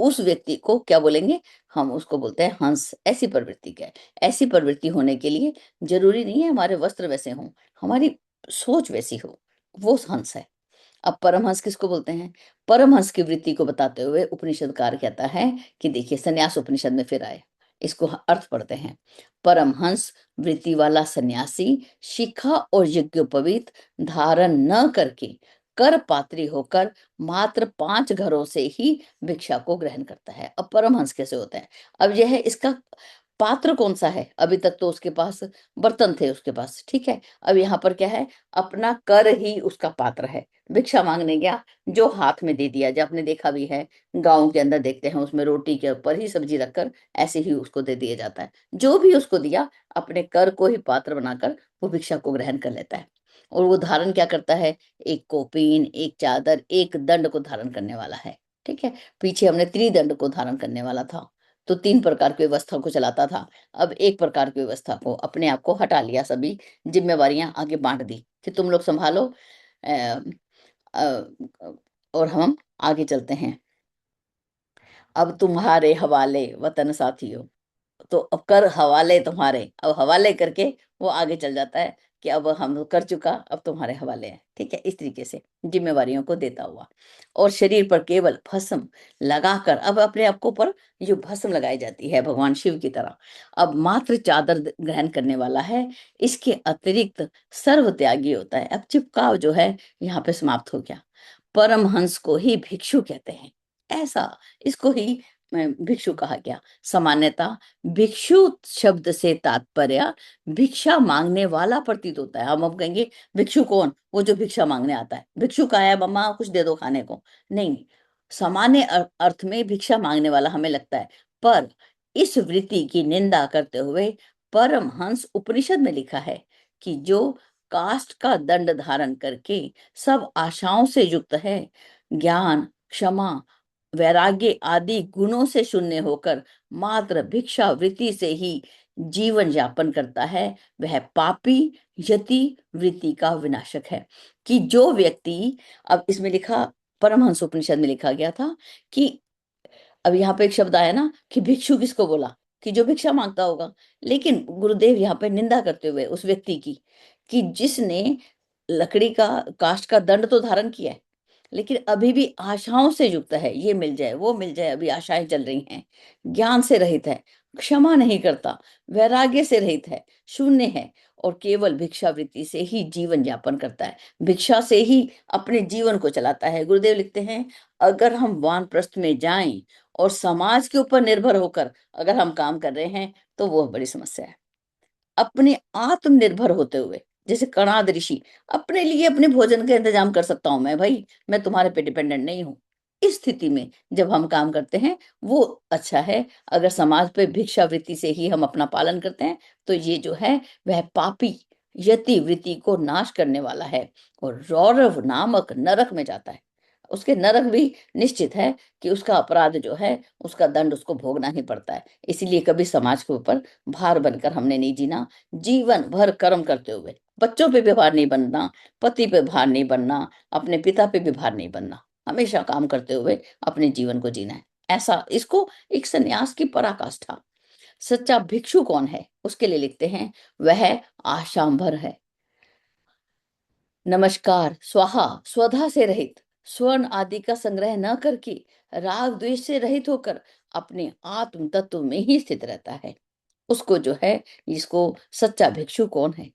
Speaker 2: उस व्यक्ति को क्या बोलेंगे, हम उसको बोलते हैं हंस। ऐसी प्रवृत्ति क्या है, ऐसी प्रवृत्ति होने के लिए जरूरी नहीं है हमारे वस्त्र वैसे हों, हमारी सोच वैसी हो, वो हंस है। अब परमहंस किसको बोलते हैं, परमहंस की वृत्ति को बताते हुए उपनिषदकार कहता है कि देखिए संन्यास उपनिषद में फिर आए, इसको अर्थ पढ़ते हैं। परमहंस वृत्ति वाला सन्यासी शिखा और यज्ञोपवीत धारण न करके कर पात्री होकर मात्र 5 घरों से ही भिक्षा को ग्रहण करता है। अब परमहंस कैसे होता है, अब यह है इसका पात्र कौन सा है, अभी तक तो उसके पास बर्तन थे उसके पास, ठीक है। अब यहाँ पर क्या है, अपना कर ही उसका पात्र है। भिक्षा मांगने गया, जो हाथ में दे दिया, जो आपने देखा भी है गाँव के अंदर देखते हैं, उसमें रोटी के ऊपर ही सब्जी रखकर ऐसे ही उसको दे दिया जाता है। जो भी उसको दिया अपने कर को ही पात्र बनाकर वो भिक्षा को ग्रहण कर लेता है। और वो धारण क्या करता है, एक कोपीन, एक चादर, एक दंड को धारण करने वाला है, ठीक है। पीछे हमने त्रिदंड को धारण करने वाला था, तो 3 प्रकार की व्यवस्था को चलाता था। अब एक प्रकार की व्यवस्था को, अपने आप को हटा लिया, सभी जिम्मेवारियां आगे बांट दी कि तुम लोग संभालो। अ, अ, और हम आगे चलते हैं। अब तुम्हारे हवाले वतन साथियों, तो अब कर हवाले तुम्हारे, अब हवाले करके वो आगे चल जाता है कि अब हम कर चुका, अब तुम्हारे हवाले है, ठीक है। इस तरीके से जिम्मेवारियों को देता हुआ, और शरीर पर केवल भस्म लगाकर, अब अपने आप को पर जो भस्म लगाई जाती है भगवान शिव की तरह, अब मात्र चादर ग्रहण करने वाला है। इसके अतिरिक्त सर्व त्यागी होता है। अब चिपकाव जो है यहाँ पे समाप्त हो गया। परमहंस को ही भिक्षु कहते हैं, ऐसा, इसको ही भिक्षु कहा गया। सामान्यतः भिक्षु शब्द से तात्पर्य भिक्षा मांगने वाला प्रतीत होता है। हम कहेंगे भिक्षु कौन, वो जो भिक्षा मांगने आता है। भिक्षु का है मम्मा कुछ दे दो खाने को, नहीं। सामान्य अर्थ में भिक्षा मांगने वाला हमें लगता है, पर इस वृत्ति की निंदा करते हुए परमहंस उपनिषद में लिखा है कि जो काष्ठ का दंड धारण करके सब आशाओं से युक्त है, ज्ञान, क्षमा, वैराग्य आदि गुणों से शून्य होकर मात्र भिक्षा वृत्ति से ही जीवन यापन करता है, वह पापी यति वृत्ति का विनाशक है। कि जो व्यक्ति, अब इसमें लिखा, परमहंस उपनिषद में लिखा गया था कि, अब यहाँ पे एक शब्द आया ना कि भिक्षु किसको बोला, कि जो भिक्षा मांगता होगा। लेकिन गुरुदेव यहाँ पे निंदा करते हुए उस व्यक्ति की, कि जिसने लकड़ी का, काष्ठ का दंड तो धारण किया है, लेकिन अभी भी आशाओं से युक्त है, ये मिल जाए वो मिल जाए, अभी आशाएं चल रही हैं, ज्ञान से रहित है, क्षमा नहीं करता, वैराग्य से रहित है, शून्य है, और केवल भिक्षा वृत्ति से ही जीवन यापन करता है, भिक्षा से ही अपने जीवन को चलाता है। गुरुदेव लिखते हैं, अगर हम वानप्रस्थ में जाएं और समाज के ऊपर निर्भर होकर अगर हम काम कर रहे हैं तो वो बड़ी समस्या है। अपने आत्मनिर्भर होते हुए, जैसे कणाद ऋषि, अपने लिए अपने भोजन का इंतजाम कर सकता हूं मैं भाई, मैं तुम्हारे पे डिपेंडेंट नहीं हूं। इस स्थिति में जब हम काम करते हैं वो अच्छा है। अगर समाज पे भिक्षा वृत्ति से ही हम अपना पालन करते हैं तो ये जो है वह पापी यति वृत्ति को नाश करने वाला है और रौरव नामक नरक में जाता है। उसके नरक भी निश्चित है कि उसका अपराध जो है उसका दंड उसको भोगना ही पड़ता है। इसीलिए कभी समाज के ऊपर भार बनकर हमने नहीं जीना। जीवन भर कर्म करते हुए बच्चों पे भी भार नहीं बनना, पति पे भार नहीं बनना, अपने पिता पे भी भार नहीं बनना, हमेशा काम करते हुए अपने जीवन को जीना है। ऐसा, इसको एक सन्यास की पराकाष्ठा। सच्चा भिक्षु कौन है, उसके लिए लिखते हैं, वह आशांबर है, नमस्कार, स्वाहा, स्वधा से रहित, स्वर्ण आदि का संग्रह न करके, राग द्वेष से रहित होकर अपने आत्म तत्व में ही स्थित रहता है। उसको जो है, इसको सच्चा भिक्षु कौन है।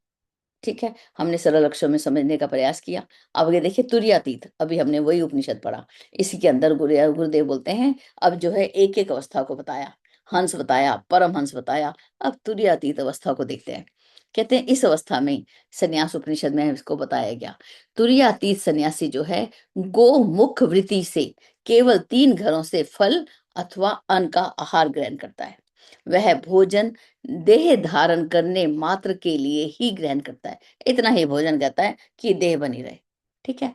Speaker 2: ठीक है, हमने सरल अक्षरों में समझने का प्रयास किया। अब ये देखिए, तुर्यातीत, अभी हमने वही उपनिषद पढ़ा, इसी के अंदर गुरुदेव बोलते हैं, अब जो है एक एक अवस्था को बताया, हंस बताया, परम हंस बताया, अब तुर्यातीत अवस्था को देखते हैं। कहते हैं इस अवस्था में, संन्यास उपनिषद में इसको बताया गया, तुर्यातीत सन्यासी जो है गोमुख वृत्ति से केवल 3 घरों से फल अथवा अन्न का आहार ग्रहण करता है। वह भोजन देह धारण करने मात्र के लिए ही ग्रहण करता है, इतना ही भोजन करता है कि देह बनी रहे। ठीक है,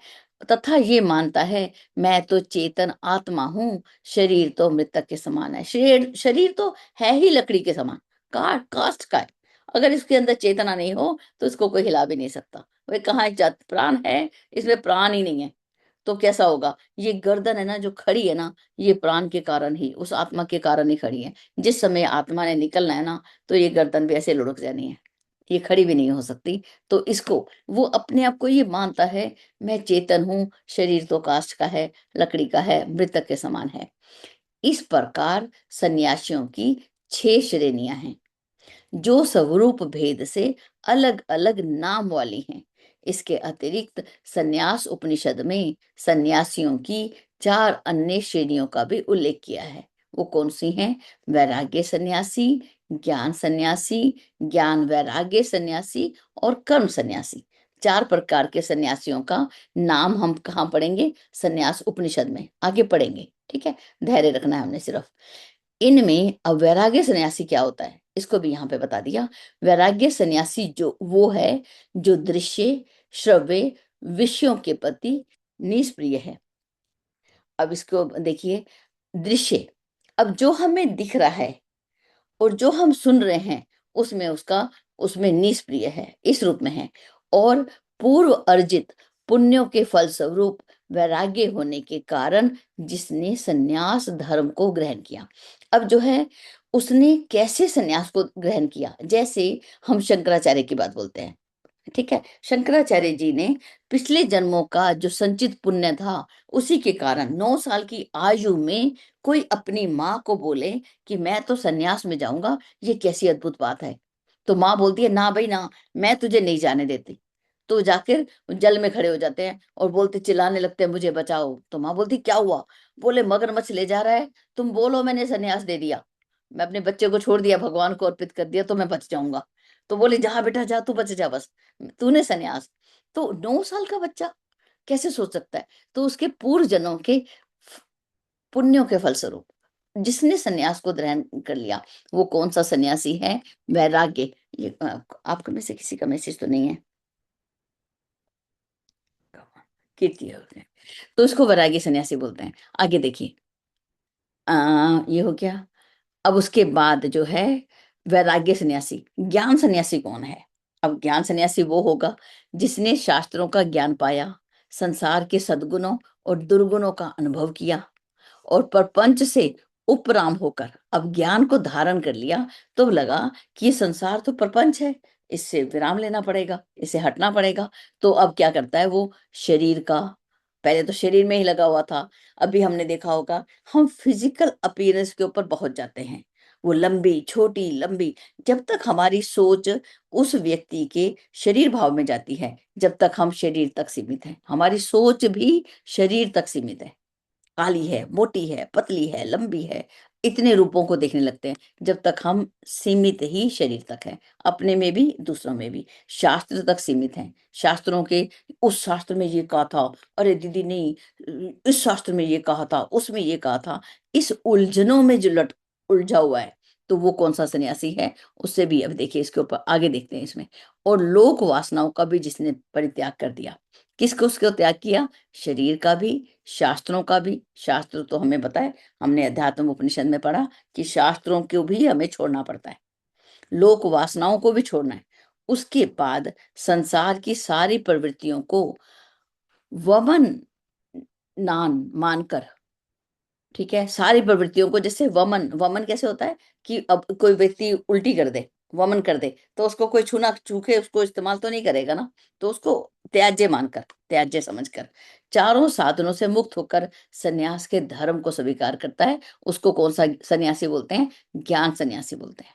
Speaker 2: तथा ये मानता है मैं तो चेतन आत्मा हूँ, शरीर तो मृतक के समान है। शरीर तो है ही लकड़ी के समान, काष्ठ का है। अगर इसके अंदर चेतना नहीं हो तो इसको कोई हिला भी नहीं सकता। वह कहाँ जात प्राण है, इसमें प्राण ही नहीं है तो कैसा होगा। ये गर्दन है ना जो खड़ी है ना, ये प्राण के कारण ही, उस आत्मा के कारण ही खड़ी है। जिस समय आत्मा ने निकलना है ना तो ये गर्दन भी ऐसे लुढ़क जानी है, ये खड़ी भी नहीं हो सकती। तो इसको, वो अपने आप को ये मानता है मैं चेतन हूँ, शरीर तो काष्ठ का है, लकड़ी का है, मृतक के समान है। इस प्रकार सन्यासियों की 6 श्रेणियां हैं जो स्वरूप भेद से अलग अलग नाम वाली हैं। इसके अतिरिक्त सन्यास उपनिषद में सन्यासियों की 4 अन्य श्रेणियों का भी उल्लेख किया है। वो कौन सी हैं? वैराग्य सन्यासी, ज्ञान सन्यासी, ज्ञान वैराग्य सन्यासी और कर्म सन्यासी। 4 प्रकार के सन्यासियों का नाम हम कहाँ पढ़ेंगे? सन्यास उपनिषद में आगे पढ़ेंगे। ठीक है, धैर्य रखना है हमने सिर्फ। इनमें अब वैराग्य सन्यासी क्या होता है इसको भी यहाँ पे बता दिया। वैराग्य सन्यासी जो वो है जो दृश्य श्रव्य विषयों के प्रति निष्प्रिय है। अब इसको देखिए, दृश्य, अब जो हमें दिख रहा है और जो हम सुन रहे हैं उसमें निष्प्रिय है, इस रूप में है। और पूर्व अर्जित पुण्यों के फलस्वरूप वैराग्य होने के कारण जिसने सन्यास धर्म को ग्रहण किया। अब जो है उसने कैसे सन्यास को ग्रहण किया, जैसे हम शंकराचार्य की बात बोलते हैं। ठीक है, शंकराचार्य जी ने पिछले जन्मों का जो संचित पुण्य था उसी के कारण 9 साल की आयु में कोई अपनी माँ को बोले कि मैं तो सन्यास में जाऊंगा, ये कैसी अद्भुत बात है। तो माँ बोलती है ना भाई ना, मैं तुझे नहीं जाने देती। तो जाकर जल में खड़े हो जाते हैं और बोलते, चिल्लाने लगते हैं, मुझे बचाओ। तो माँ बोलती, क्या हुआ? बोले, मगरमच्छ ले जा रहा है, तुम बोलो मैंने संन्यास दे दिया, मैं अपने बच्चे को छोड़ दिया, भगवान को अर्पित कर दिया, तो मैं बच जाऊंगा। तो बोले, जा बेटा जा, तू बच जा, बस तूने संन्यास। तो 9 साल का बच्चा कैसे सोच सकता है? तो उसके पूर्व जन्मों के पुण्यों के फलस्वरूप जिसने सन्यास को ग्रहण कर लिया, वो कौन सा सन्यासी है? वैराग्य। ये आपके में से किसी का मैसेज तो नहीं है? कीर्ति है। तो इसको वैराग्य सन्यासी बोलते हैं। आगे देखिए, ये हो गया। अब उसके बाद जो है वैराग्य सन्यासी। ज्ञान सन्यासी कौन है? अब ज्ञान सन्यासी वो होगा जिसने शास्त्रों का ज्ञान पाया, संसार के सद्गुणों और दुर्गुणों का अनुभव किया, और प्रपंच से उपराम होकर अब ज्ञान को धारण कर लिया। तो लगा कि ये संसार तो प्रपंच है, इससे विराम लेना पड़ेगा, इससे हटना पड़ेगा। तो अब क्या करता है वो? शरीर का, पहले तो शरीर में ही लगा हुआ था, अभी हमने देखा होगा हम फिजिकल अपीयरेंस के ऊपर पहुंच जाते हैं, वो लंबी छोटी लंबी, जब तक हमारी सोच उस व्यक्ति के शरीर भाव में जाती है, जब तक हम शरीर तक सीमित हैं, हमारी सोच भी शरीर तक सीमित है। काली है, मोटी है, पतली है, लंबी है, इतने रूपों को देखने लगते हैं, जब तक हम सीमित ही शरीर तक है, अपने में भी दूसरों में भी। शास्त्र तक सीमित हैं, शास्त्रों के, उस शास्त्र में ये कहा था, अरे दीदी नहीं, इस शास्त्र में ये कहा था, उसमें ये कहा था, इस उलझनों में जो उलझा हुआ है, तो वो कौन सा सन्यासी है? उससे भी अब देखिए, इसके ऊपर आगे देखते हैं इसमें। और लोक वासनाओं का भी जिसने परित्याग कर दिया, किसको उसको त्याग किया? शरीर का भी, शास्त्रों का भी। शास्त्र तो हमें बताए, हमने अध्यात्म उपनिषद में पढ़ा कि शास्त्रों को भी हमें छोड़ना पड़ता है, लोक वासनाओं को भी छोड़ना है। उसके बाद संसार की सारी प्रवृत्तियों को वमन नान मानकर, ठीक है, सारी प्रवृत्तियों को, जैसे वमन, वमन कैसे होता है कि अब कोई व्यक्ति उल्टी कर दे, वमन कर दे, तो उसको कोई छूना चूके उसको इस्तेमाल तो नहीं करेगा ना, तो उसको त्याज्य मानकर, त्याज्य समझकर, चारों साधनों से मुक्त होकर सन्यास के धर्म को स्वीकार करता है, उसको कौन सा सन्यासी बोलते हैं? ज्ञान सन्यासी बोलते हैं।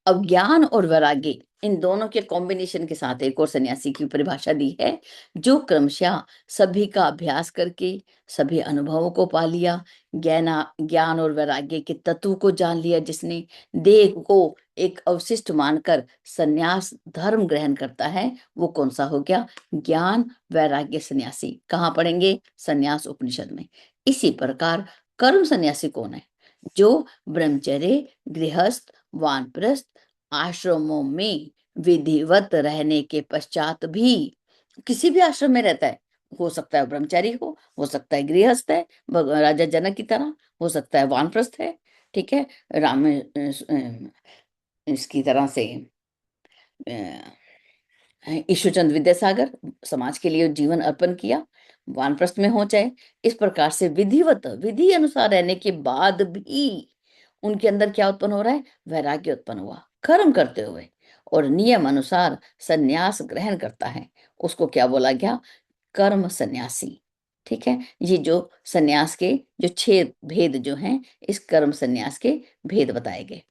Speaker 2: अब ज्ञान और वैराग्य, इन दोनों के कॉम्बिनेशन के साथ एक और सन्यासी की परिभाषा दी है, जो क्रमशः सभी का अभ्यास करके सभी अनुभवों को पा लिया, ज्ञान और वैराग्य के तत्व को जान लिया, जिसने देह को एक अवशिष्ट मानकर सन्यास धर्म ग्रहण करता है, वो कौन सा हो गया? ज्ञान वैराग्य सन्यासी। कहाँ पढ़ेंगे? सन्यास उपनिषद में। इसी प्रकार कर्म सन्यासी कौन है? जो ब्रह्मचर्य, गृहस्थ, वानप्रस्थ आश्रमों में विधिवत रहने के पश्चात भी, किसी भी आश्रम में रहता है, हो सकता है ब्रह्मचारी हो सकता है गृहस्थ है, राजा जनक की तरह, हो सकता है वानप्रस्थ है, ठीक है, राम इसकी तरह से ईश्वरचंद्र विद्यासागर, समाज के लिए जीवन अर्पण किया, वानप्रस्थ में हो चाहे, इस प्रकार से विधिवत, विधि अनुसार रहने के बाद भी उनके अंदर क्या उत्पन्न हो रहा है? वैराग्य उत्पन्न हुआ, कर्म करते हुए, और नियम अनुसार सन्यास ग्रहण करता है, उसको क्या बोला गया? कर्म सन्यासी। ठीक है, ये जो सन्यास के जो 6 भेद जो हैं, इस कर्म सन्यास के भेद बताए गए।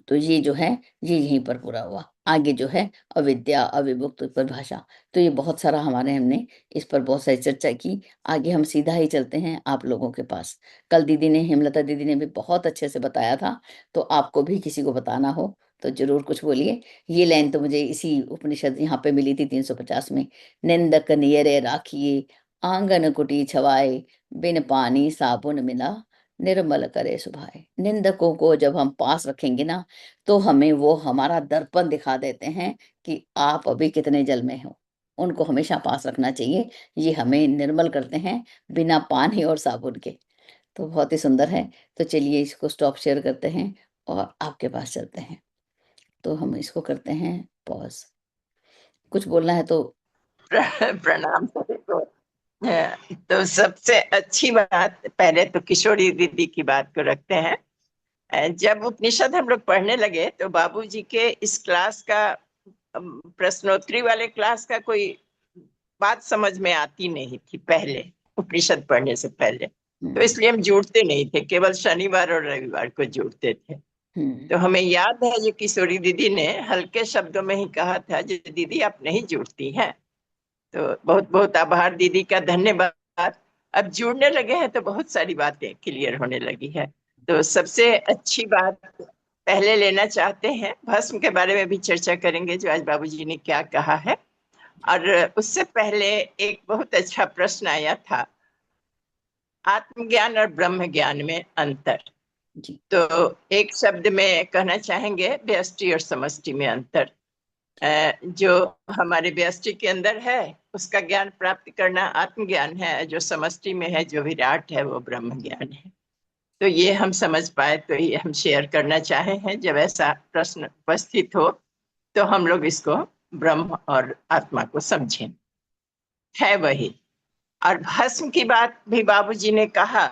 Speaker 2: तो ये जो है, ये यहीं पर पूरा हुआ। आगे जो है अविद्या अविमुक्त परिभाषा, तो ये बहुत सारा हमारे, हमने इस पर बहुत सारी चर्चा की। आगे हम सीधा ही चलते हैं आप लोगों के पास। कल दीदी ने, हेमलता दीदी ने भी बहुत अच्छे से बताया था, तो आपको भी किसी को बताना हो तो जरूर कुछ बोलिए। ये लाइन तो मुझे इसी उपनिषद यहाँ पे मिली थी 350 में, निंदक नियरे राखिए, आंगन कुटी छवाए, बिन पानी साबुन मिला, निर्मल करे सुभाए। निंदकों को जब हम पास रखेंगे ना, तो हमें वो हमारा दर्पण दिखा देते हैं कि आप अभी कितने जल में हो। उनको हमेशा पास रखना चाहिए, ये हमें निर्मल करते हैं बिना पानी और साबुन के। तो बहुत ही सुंदर है। तो चलिए इसको स्टॉप शेयर करते हैं और आपके पास चलते हैं। तो हम इसको करते हैं पॉज। कुछ बोलना है तो
Speaker 3: प्रणाम सभी को। तो सबसे अच्छी बात, पहले तो किशोरी दीदी की बात को रखते हैं। जब उपनिषद हम लोग पढ़ने लगे तो बाबूजी के इस क्लास का, प्रश्नोत्तरी वाले क्लास का कोई बात समझ में आती नहीं थी पहले, उपनिषद पढ़ने से पहले। तो इसलिए हम जुड़ते नहीं थे, केवल शनिवार और रविवार को जुड़ते थे। तो हमें याद है जो किशोरी दीदी ने हल्के शब्दों में ही कहा था, जो दीदी आप नहीं जुड़ती हैं। तो बहुत बहुत आभार दीदी का, धन्यवाद। अब जुड़ने लगे हैं तो बहुत सारी बातें क्लियर होने लगी है। तो सबसे अच्छी बात पहले लेना चाहते हैं, भस्म के बारे में भी चर्चा करेंगे जो आज बाबूजी ने क्या कहा है। और उससे पहले एक बहुत अच्छा प्रश्न आया था, आत्मज्ञान और ब्रह्म ज्ञान में अंतर।
Speaker 2: जी।
Speaker 3: तो एक शब्द में कहना चाहेंगे, व्यष्टि और समष्टि में अंतर। जो हमारे व्यष्टि के अंदर है उसका ज्ञान प्राप्त करना आत्मज्ञान है, जो समष्टि में है, जो विराट है, वो ब्रह्म ज्ञान है। तो ये हम समझ पाए तो ये हम शेयर करना चाहे हैं। जब ऐसा प्रश्न उपस्थित हो तो हम लोग इसको ब्रह्म और आत्मा को समझें, है वही। और भस्म की बात भी बाबूजी ने कहा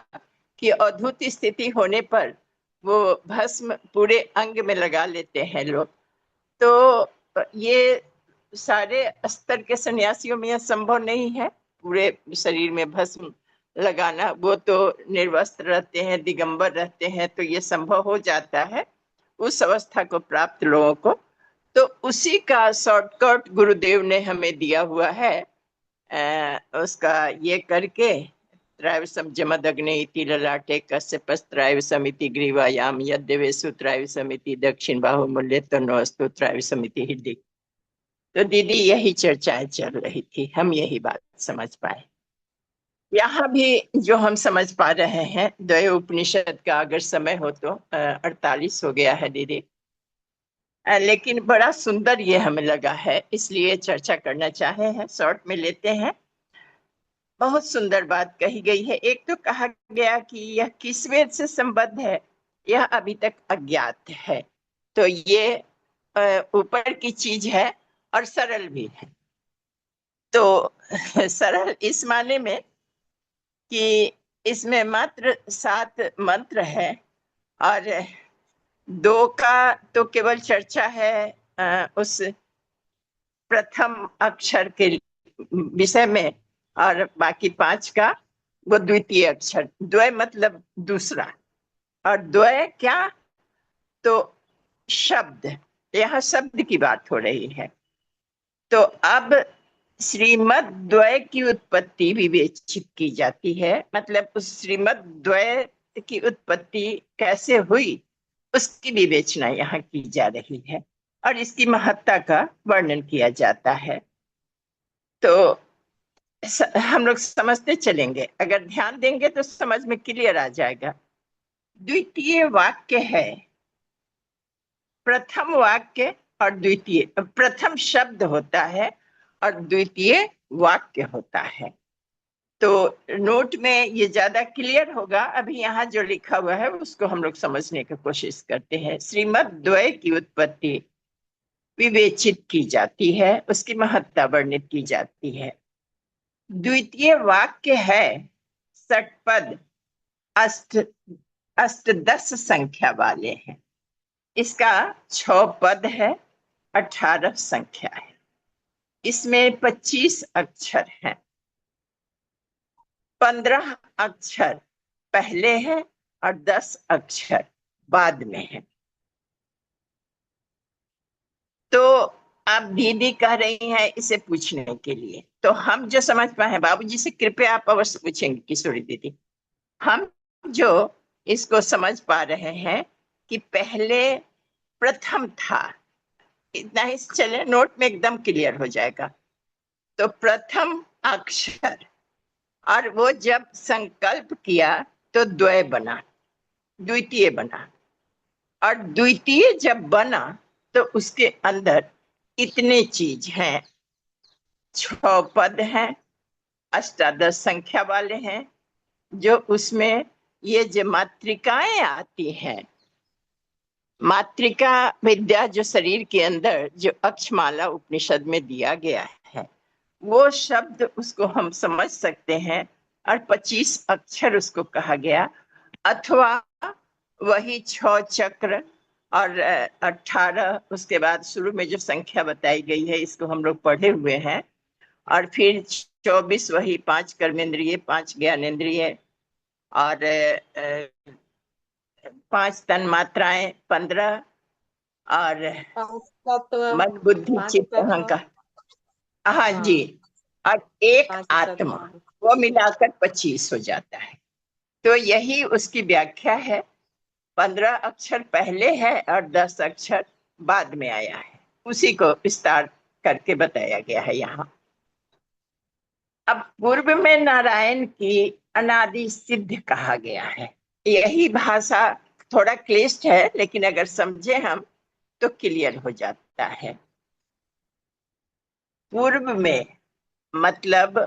Speaker 3: कि अद्भुत स्थिति होने पर वो भस्म पूरे अंग में लगा लेते हैं लोग। तो ये सारे स्तर के सन्यासियों में यह संभव नहीं है पूरे शरीर में भस्म लगाना। वो तो निर्वस्त्र रहते हैं, दिगंबर रहते हैं, तो ये संभव हो जाता है उस अवस्था को प्राप्त लोगों को। तो उसी का शॉर्टकट गुरुदेव ने हमें दिया हुआ है। उसका ये करके, त्रैवसम जमदग्ने इति ललाटे कश्यपस् त्रैवसमिति ग्रीवायाम यद्देवेषु त्रैवसमिति दक्षिण बाहुमूल्ये तन्नोऽस्तु त्रैवसमिति हृदि। तो दीदी यही चर्चाएं चल रही थी, हम यही बात समझ पाए। यहाँ भी जो हम समझ पा रहे हैं, द्वय उपनिषद का अगर समय हो तो 48 हो गया है दीदी, लेकिन बड़ा सुंदर ये हमें लगा है, इसलिए चर्चा करना चाहे हैं, शॉर्ट में लेते हैं। बहुत सुंदर बात कही गई है। एक तो कहा गया कि यह किस वेद से संबद्ध है, यह अभी तक अज्ञात है। तो ये ऊपर की चीज है और सरल भी है। तो सरल इस माने में कि इसमें मात्र 7 मंत्र है और 2 का तो केवल चर्चा है उस प्रथम अक्षर के विषय में, और बाकी 5 का वो द्वितीय अक्षर। द्वय मतलब दूसरा, और द्वय क्या, तो शब्द, यहाँ शब्द की बात हो रही है। तो अब श्रीमद द्वय की उत्पत्ति विवेचित की जाती है, मतलब उस श्रीमद द्वय की उत्पत्ति कैसे हुई उसकी विवेचना यहाँ की जा रही है और इसकी महत्ता का वर्णन किया जाता है। तो हम लोग समझते चलेंगे, अगर ध्यान देंगे तो समझ में क्लियर आ जाएगा। द्वितीय वाक्य है, प्रथम वाक्य और द्वितीय, प्रथम शब्द होता है और द्वितीय वाक्य होता है। तो नोट में ये ज्यादा क्लियर होगा। अभी यहाँ जो लिखा हुआ है उसको हम लोग समझने की कोशिश करते हैं। श्रीमद द्वय की उत्पत्ति विवेचित की जाती है, उसकी महत्ता वर्णित की जाती है। द्वितीय वाक्य है षटपद, अष्टदश संख्या वाले हैं। इसका 6 पद है, 18 संख्या है। इसमें 25 अक्षर हैं, 15 अक्षर पहले हैं और 10 अक्षर बाद में है। तो आप दीदी कह रही हैं इसे पूछने के लिए, तो हम जो समझ पाए, बाबूजी से कृपया आप अवश्य पूछेंगे किशोरी दीदी। हम जो इसको समझ पा रहे हैं कि पहले प्रथम था, इतना ही चले, नोट में एकदम क्लियर हो जाएगा। तो प्रथम अक्षर, और वो जब संकल्प किया तो द्वय बना, द्वितीय बना, और द्वितीय जब बना तो उसके अंदर इतने चीज हैं, 6 पद हैं, अष्टादश संख्या वाले हैं, जो उसमें ये जो मात्रिकाएं आती हैं, मात्रिका विद्या जो शरीर के अंदर जो अक्षमाला उपनिषद में दिया गया है, वो शब्द उसको हम समझ सकते हैं, और 25 अक्षर उसको कहा गया, अथवा वही 6 चक्र और 18 उसके बाद शुरू में जो संख्या बताई गई है इसको हम लोग पढ़े हुए हैं, और फिर 24 वही 5 कर्मेंद्रिय, 5 ज्ञानेंद्रिय, और 5 तन मात्राएं, 15, और
Speaker 4: 5 तत्व,
Speaker 3: मन बुद्धि
Speaker 4: 5
Speaker 3: चित्त
Speaker 4: तत्व,
Speaker 3: अहंकार, हाँ
Speaker 4: हाँ,
Speaker 3: जी, और एक
Speaker 4: 5
Speaker 3: आत्मा,
Speaker 4: तत्व।
Speaker 3: वो मिलाकर 25 हो जाता है। तो यही उसकी व्याख्या है। 15 अक्षर पहले है और 10 अक्षर बाद में आया है, उसी को विस्तार करके बताया गया है यहाँ। अब पूर्व में नारायण की अनादि सिद्ध कहा गया है। यही भाषा थोड़ा क्लिष्ट है, लेकिन अगर समझे हम तो क्लियर हो जाता है। पूर्व में मतलब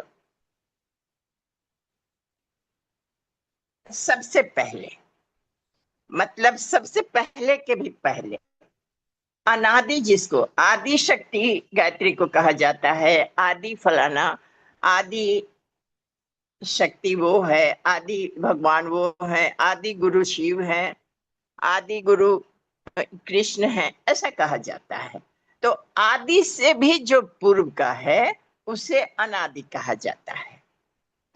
Speaker 3: सबसे पहले, मतलब सबसे पहले के भी पहले। अनादि, जिसको आदि शक्ति गायत्री को कहा जाता है, आदि फलाना, आदि शक्ति वो है, आदि भगवान वो है, आदि गुरु शिव है, आदि गुरु कृष्ण है, ऐसा कहा जाता है। तो आदि से भी जो पूर्व का है उसे अनादि कहा जाता है।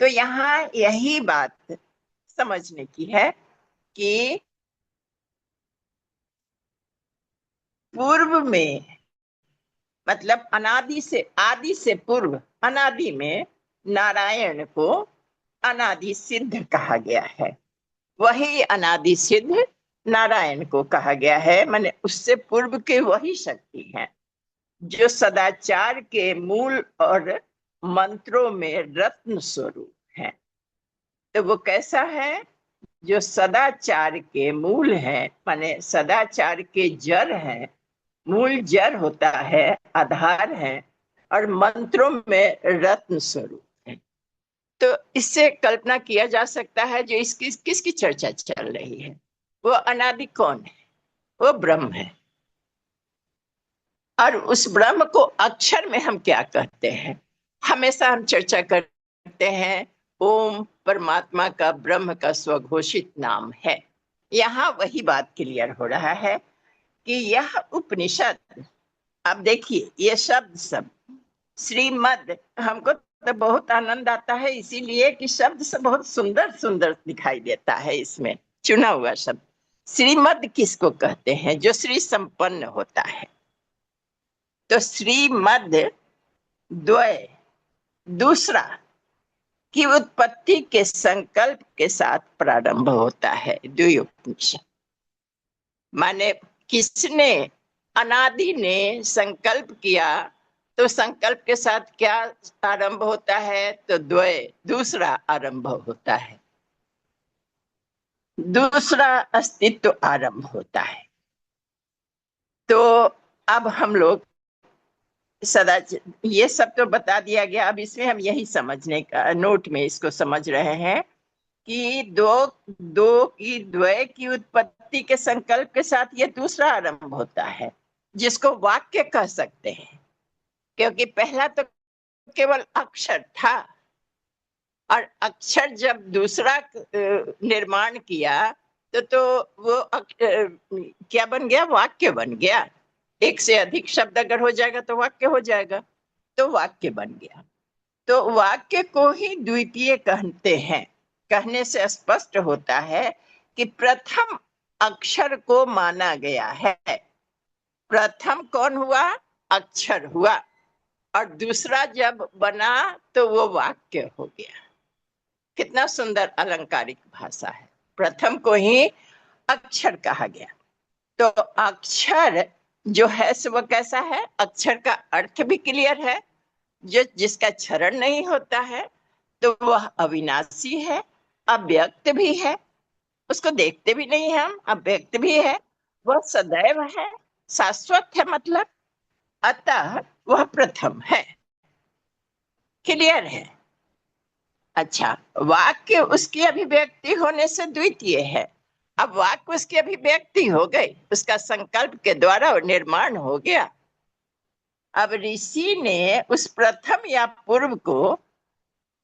Speaker 3: तो यहाँ यही बात समझने की है कि पूर्व में मतलब अनादि से, आदि से पूर्व, अनादि में नारायण को अनादि सिद्ध कहा गया है। वही अनादि सिद्ध नारायण को कहा गया है, माने उससे पूर्व के वही शक्ति है जो सदाचार के मूल और मंत्रों में रत्न स्वरूप है। तो वो कैसा है? जो सदाचार के मूल है, माने सदाचार के जड़ है, मूल जड़ होता है, आधार है, और मंत्रों में रत्न स्वरूप है। तो इससे कल्पना किया जा सकता है जो इसकी किसकी चर्चा चल रही है, वो अनादि कौन है? वो ब्रह्म है। और उस ब्रह्म को अक्षर में हम क्या कहते हैं? हमेशा हम चर्चा करते हैं ओम परमात्मा का, ब्रह्म का स्वघोषित नाम है। यहाँ वही बात क्लियर हो रहा है कि यह उपनिषद, अब देखिए ये शब्द सब श्रीमद, हमको तो बहुत आनंद आता है इसीलिए कि शब्द सब बहुत सुंदर सुंदर दिखाई देता है। इसमें चुना हुआ शब्द श्रीमद किसको कहते हैं? जो श्री संपन्न होता है। तो श्रीमद द्वय, दूसरा की उत्पत्ति के संकल्प के साथ प्रारंभ होता है द्वयोपनिषद। माने किसने? अनादि ने संकल्प किया, तो संकल्प के साथ क्या आरंभ होता है? तो द्वय, दूसरा आरंभ होता है, दूसरा अस्तित्व आरंभ होता है। तो अब हम लोग सदा, ये सब तो बता दिया गया, अब इसमें हम यही समझने का नोट में इसको समझ रहे हैं कि दो की द्वय की उत्पत्ति के संकल्प के साथ ये दूसरा आरंभ होता है, जिसको वाक्य कह सकते हैं, क्योंकि पहला तो केवल अक्षर था, और अक्षर जब दूसरा निर्माण किया तो वो क्या बन गया? वाक्य बन गया। एक से अधिक शब्द अगर हो जाएगा तो वाक्य हो जाएगा, तो वाक्य बन गया। तो वाक्य को ही द्वितीय कहते हैं। कहने से स्पष्ट होता है कि प्रथम अक्षर को माना गया है। प्रथम कौन हुआ? अक्षर हुआ, और दूसरा जब बना तो वो वाक्य हो गया। कितना सुंदर अलंकारिक भाषा है। प्रथम को ही अक्षर कहा गया। तो अक्षर जो है वो कैसा है? अक्षर का अर्थ भी क्लियर है, जो जिसका क्षरण नहीं होता है, तो वह अविनाशी है, अव्यक्त भी है, उसको देखते भी नहीं हम, अव्यक्त भी है, वह सदैव है, शाश्वत है, मतलब अतः वह प्रथम है। क्लियर है? अच्छा, वाक्य उसकी अभिव्यक्ति होने से द्वितीय है। अब वाक्य उसकी अभिव्यक्ति हो गई, उसका संकल्प के द्वारा निर्माण हो गया। अब ऋषि ने उस प्रथम या पूर्व को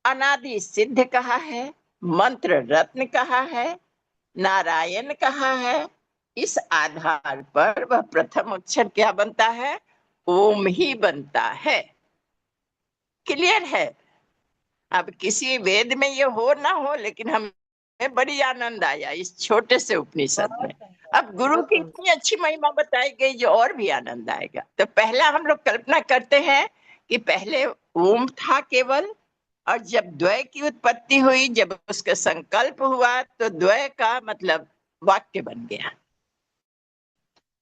Speaker 3: अनादि सिद्ध कहा है, मंत्र रत्न कहा है, नारायण कहा है। इस आधार पर वह प्रथम अक्षर क्या बनता है? ओम ही बनता है। क्लियर है? अब किसी वेद में ये हो ना हो, लेकिन हम बड़ी आनंद आया इस छोटे से उपनिषद में। अब गुरु की इतनी अच्छी महिमा बताई गई जो और भी आनंद आएगा। तो पहला हम लोग कल्पना करते हैं कि पहले ओम था केवल, और जब द्वय की उत्पत्ति हुई, जब उसका संकल्प हुआ, तो द्वय का मतलब वाक्य बन गया,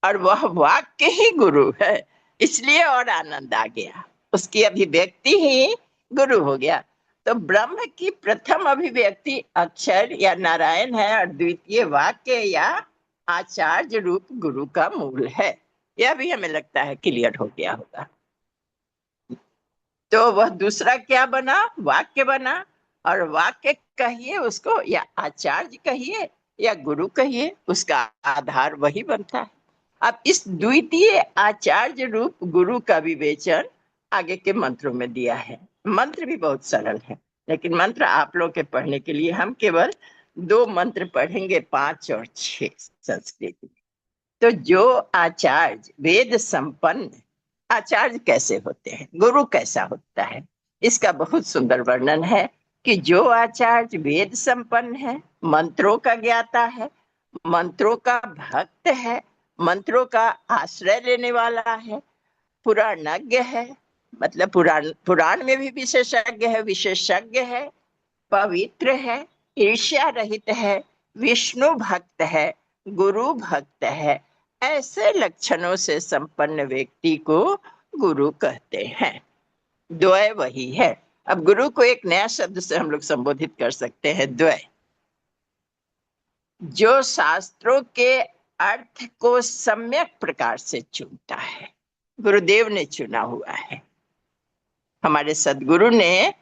Speaker 3: और वह वाक्य ही गुरु है, इसलिए और आनंद आ गया। उसकी अभिव्यक्ति ही गुरु हो गया। तो ब्रह्म की प्रथम अभिव्यक्ति अक्षर या नारायण है, और द्वितीय वाक्य या आचार्य रूप गुरु का मूल है। यह भी हमें लगता है क्लियर हो गया होगा। तो वह दूसरा क्या बना? वाक्य बना। और वाक्य कहिए उसको, या आचार्य कहिए या गुरु कहिए, उसका आधार वही बनता है। अब इस द्वितीय आचार्य रूप गुरु का विवेचन आगे के मंत्रों में दिया है। मंत्र भी बहुत सरल है, लेकिन मंत्र आप लोग के पढ़ने के लिए हम केवल 2 मंत्र पढ़ेंगे, 5 और 6 संस्कृत में। तो जो आचार्य वेद संपन्न, आचार्य कैसे होते हैं, गुरु कैसा होता है, इसका बहुत सुंदर वर्णन है कि जो आचार्य वेद संपन्न है, मंत्रों का ज्ञाता है, मंत्रों का भक्त है, मंत्रों का आश्रय लेने वाला है, पुराणज्ञ है, मतलब पुराण में भी विशेषज्ञ है, विशेषज्ञ है, पवित्र है, ईर्ष्या रहित है, विष्णु भक्त है, गुरु भक्त है, ऐसे लक्षणों से संपन्न व्यक्ति को गुरु कहते हैं। द्वय वही है। अब गुरु को एक नया शब्द से हम लोग संबोधित कर सकते हैं, द्वय। जो शास्त्रों के अर्थ को सम्यक प्रकार से चुनता है, गुरुदेव ने चुना हुआ है। हमारे सदगुरु ने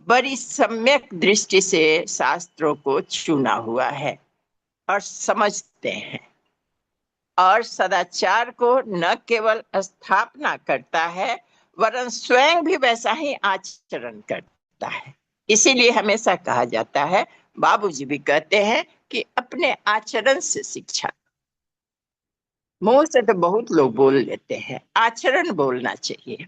Speaker 3: बड़ी सम्यक दृष्टि से शास्त्रों को चुना हुआ है और समझते हैं, और सदाचार को न केवल स्थापना करता है, वरन स्वयं भी वैसा ही आचरण करता है। इसीलिए हमेशा कहा जाता है, बाबूजी भी कहते हैं कि अपने आचरण से शिक्षा। मुंह से तो बहुत लोग बोल लेते हैं, आचरण बोलना चाहिए।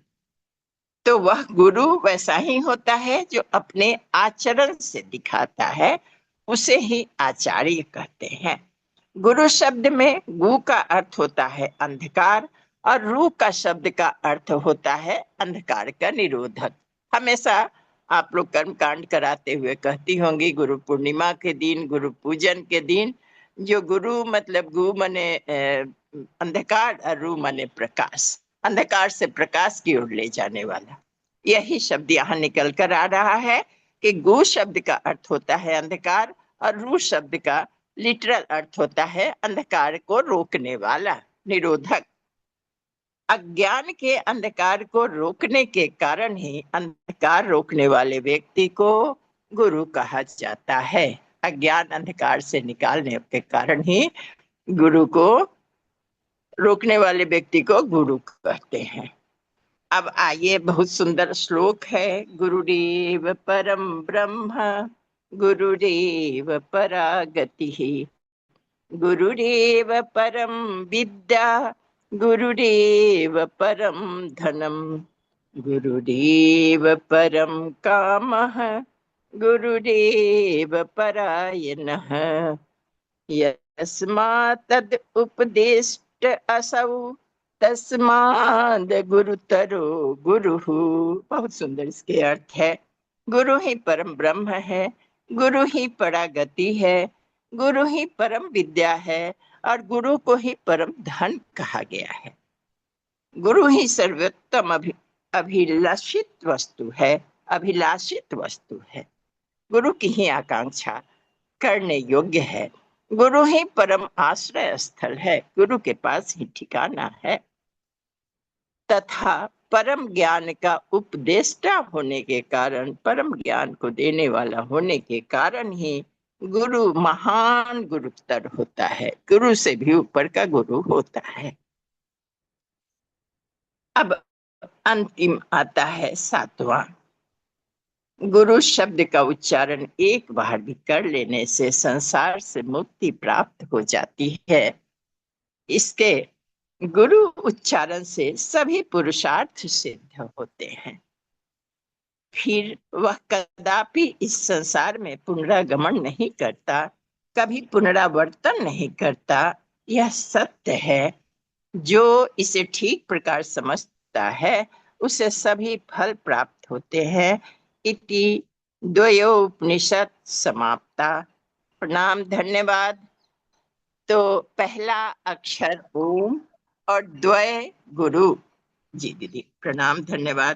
Speaker 3: तो वह गुरु वैसा ही होता है जो अपने आचरण से दिखाता है, उसे ही आचार्य कहते हैं। गुरु शब्द में गु का अर्थ होता है अंधकार, और रू का शब्द का अर्थ होता है अंधकार का निरोधक। हमेशा आप लोग कर्म कांड कराते हुए कहती होंगी, गुरु पूर्णिमा के दिन, गुरु पूजन के दिन, जो गुरु मतलब गु मने अंधकार और रू मने प्रकाश, अंधकार से प्रकाश की ओर ले जाने वाला। यही शब्द यहाँ निकल कर आ रहा है कि गु शब्द का अर्थ होता है अंधकार, और रू शब्द का लिटरल अर्थ होता है अंधकार को रोकने वाला, निरोधक। अज्ञान के अंधकार को रोकने के कारण ही अंधकार रोकने वाले व्यक्ति को गुरु कहा जाता है। अज्ञान अंधकार से निकालने के कारण ही गुरु को, रोकने वाले व्यक्ति को गुरु कहते हैं। अब आइए, बहुत सुंदर श्लोक है। गुरुदेव परम ब्रह्म, गुरुदेव परा गति, गुरुदेव परम विद्या, गुरुदेव परम धनम, गुरुदेव परम कामः, गुरुदेव परायणः, यस्मात् तद् उपदेष्ट असौ तस्माद गुरुतरो गुरुः। बहुत सुंदर इसके अर्थ है। गुरु ही परम ब्रह्म है, गुरु ही परागति है, गुरु ही परम विद्या है, और गुरु को ही परम धन कहा गया है। गुरु ही सर्वोत्तम अभिलाषित वस्तु है, अभिलाषित वस्तु है। गुरु की ही आकांक्षा करने योग्य है। गुरु ही परम आश्रय स्थल है, गुरु के पास ही ठिकाना है। तथा परम ज्ञान का उपदेष्टा होने के कारण, परम ज्ञान को देने वाला होने के कारण ही गुरु महान गुरुतर होता है, गुरु से भी ऊपर का गुरु होता है। अब अंतिम आता है 7वां। गुरु शब्द का उच्चारण एक बार भी कर लेने से संसार से मुक्ति प्राप्त हो जाती है। इसके गुरु उच्चारण से सभी पुरुषार्थ सिद्ध होते हैं। फिर वह कदापि इस संसार में पुनरागमन नहीं करता, कभी पुनरावर्तन नहीं करता। यह सत्य है। जो इसे ठीक प्रकार समझता है उसे सभी फल प्राप्त होते हैं। इति द्वयोपनिषद समाप्ता। प्रणाम, धन्यवाद। तो पहला अक्षर ओम और द्वय गुरु। जी दीदी, प्रणाम, धन्यवाद।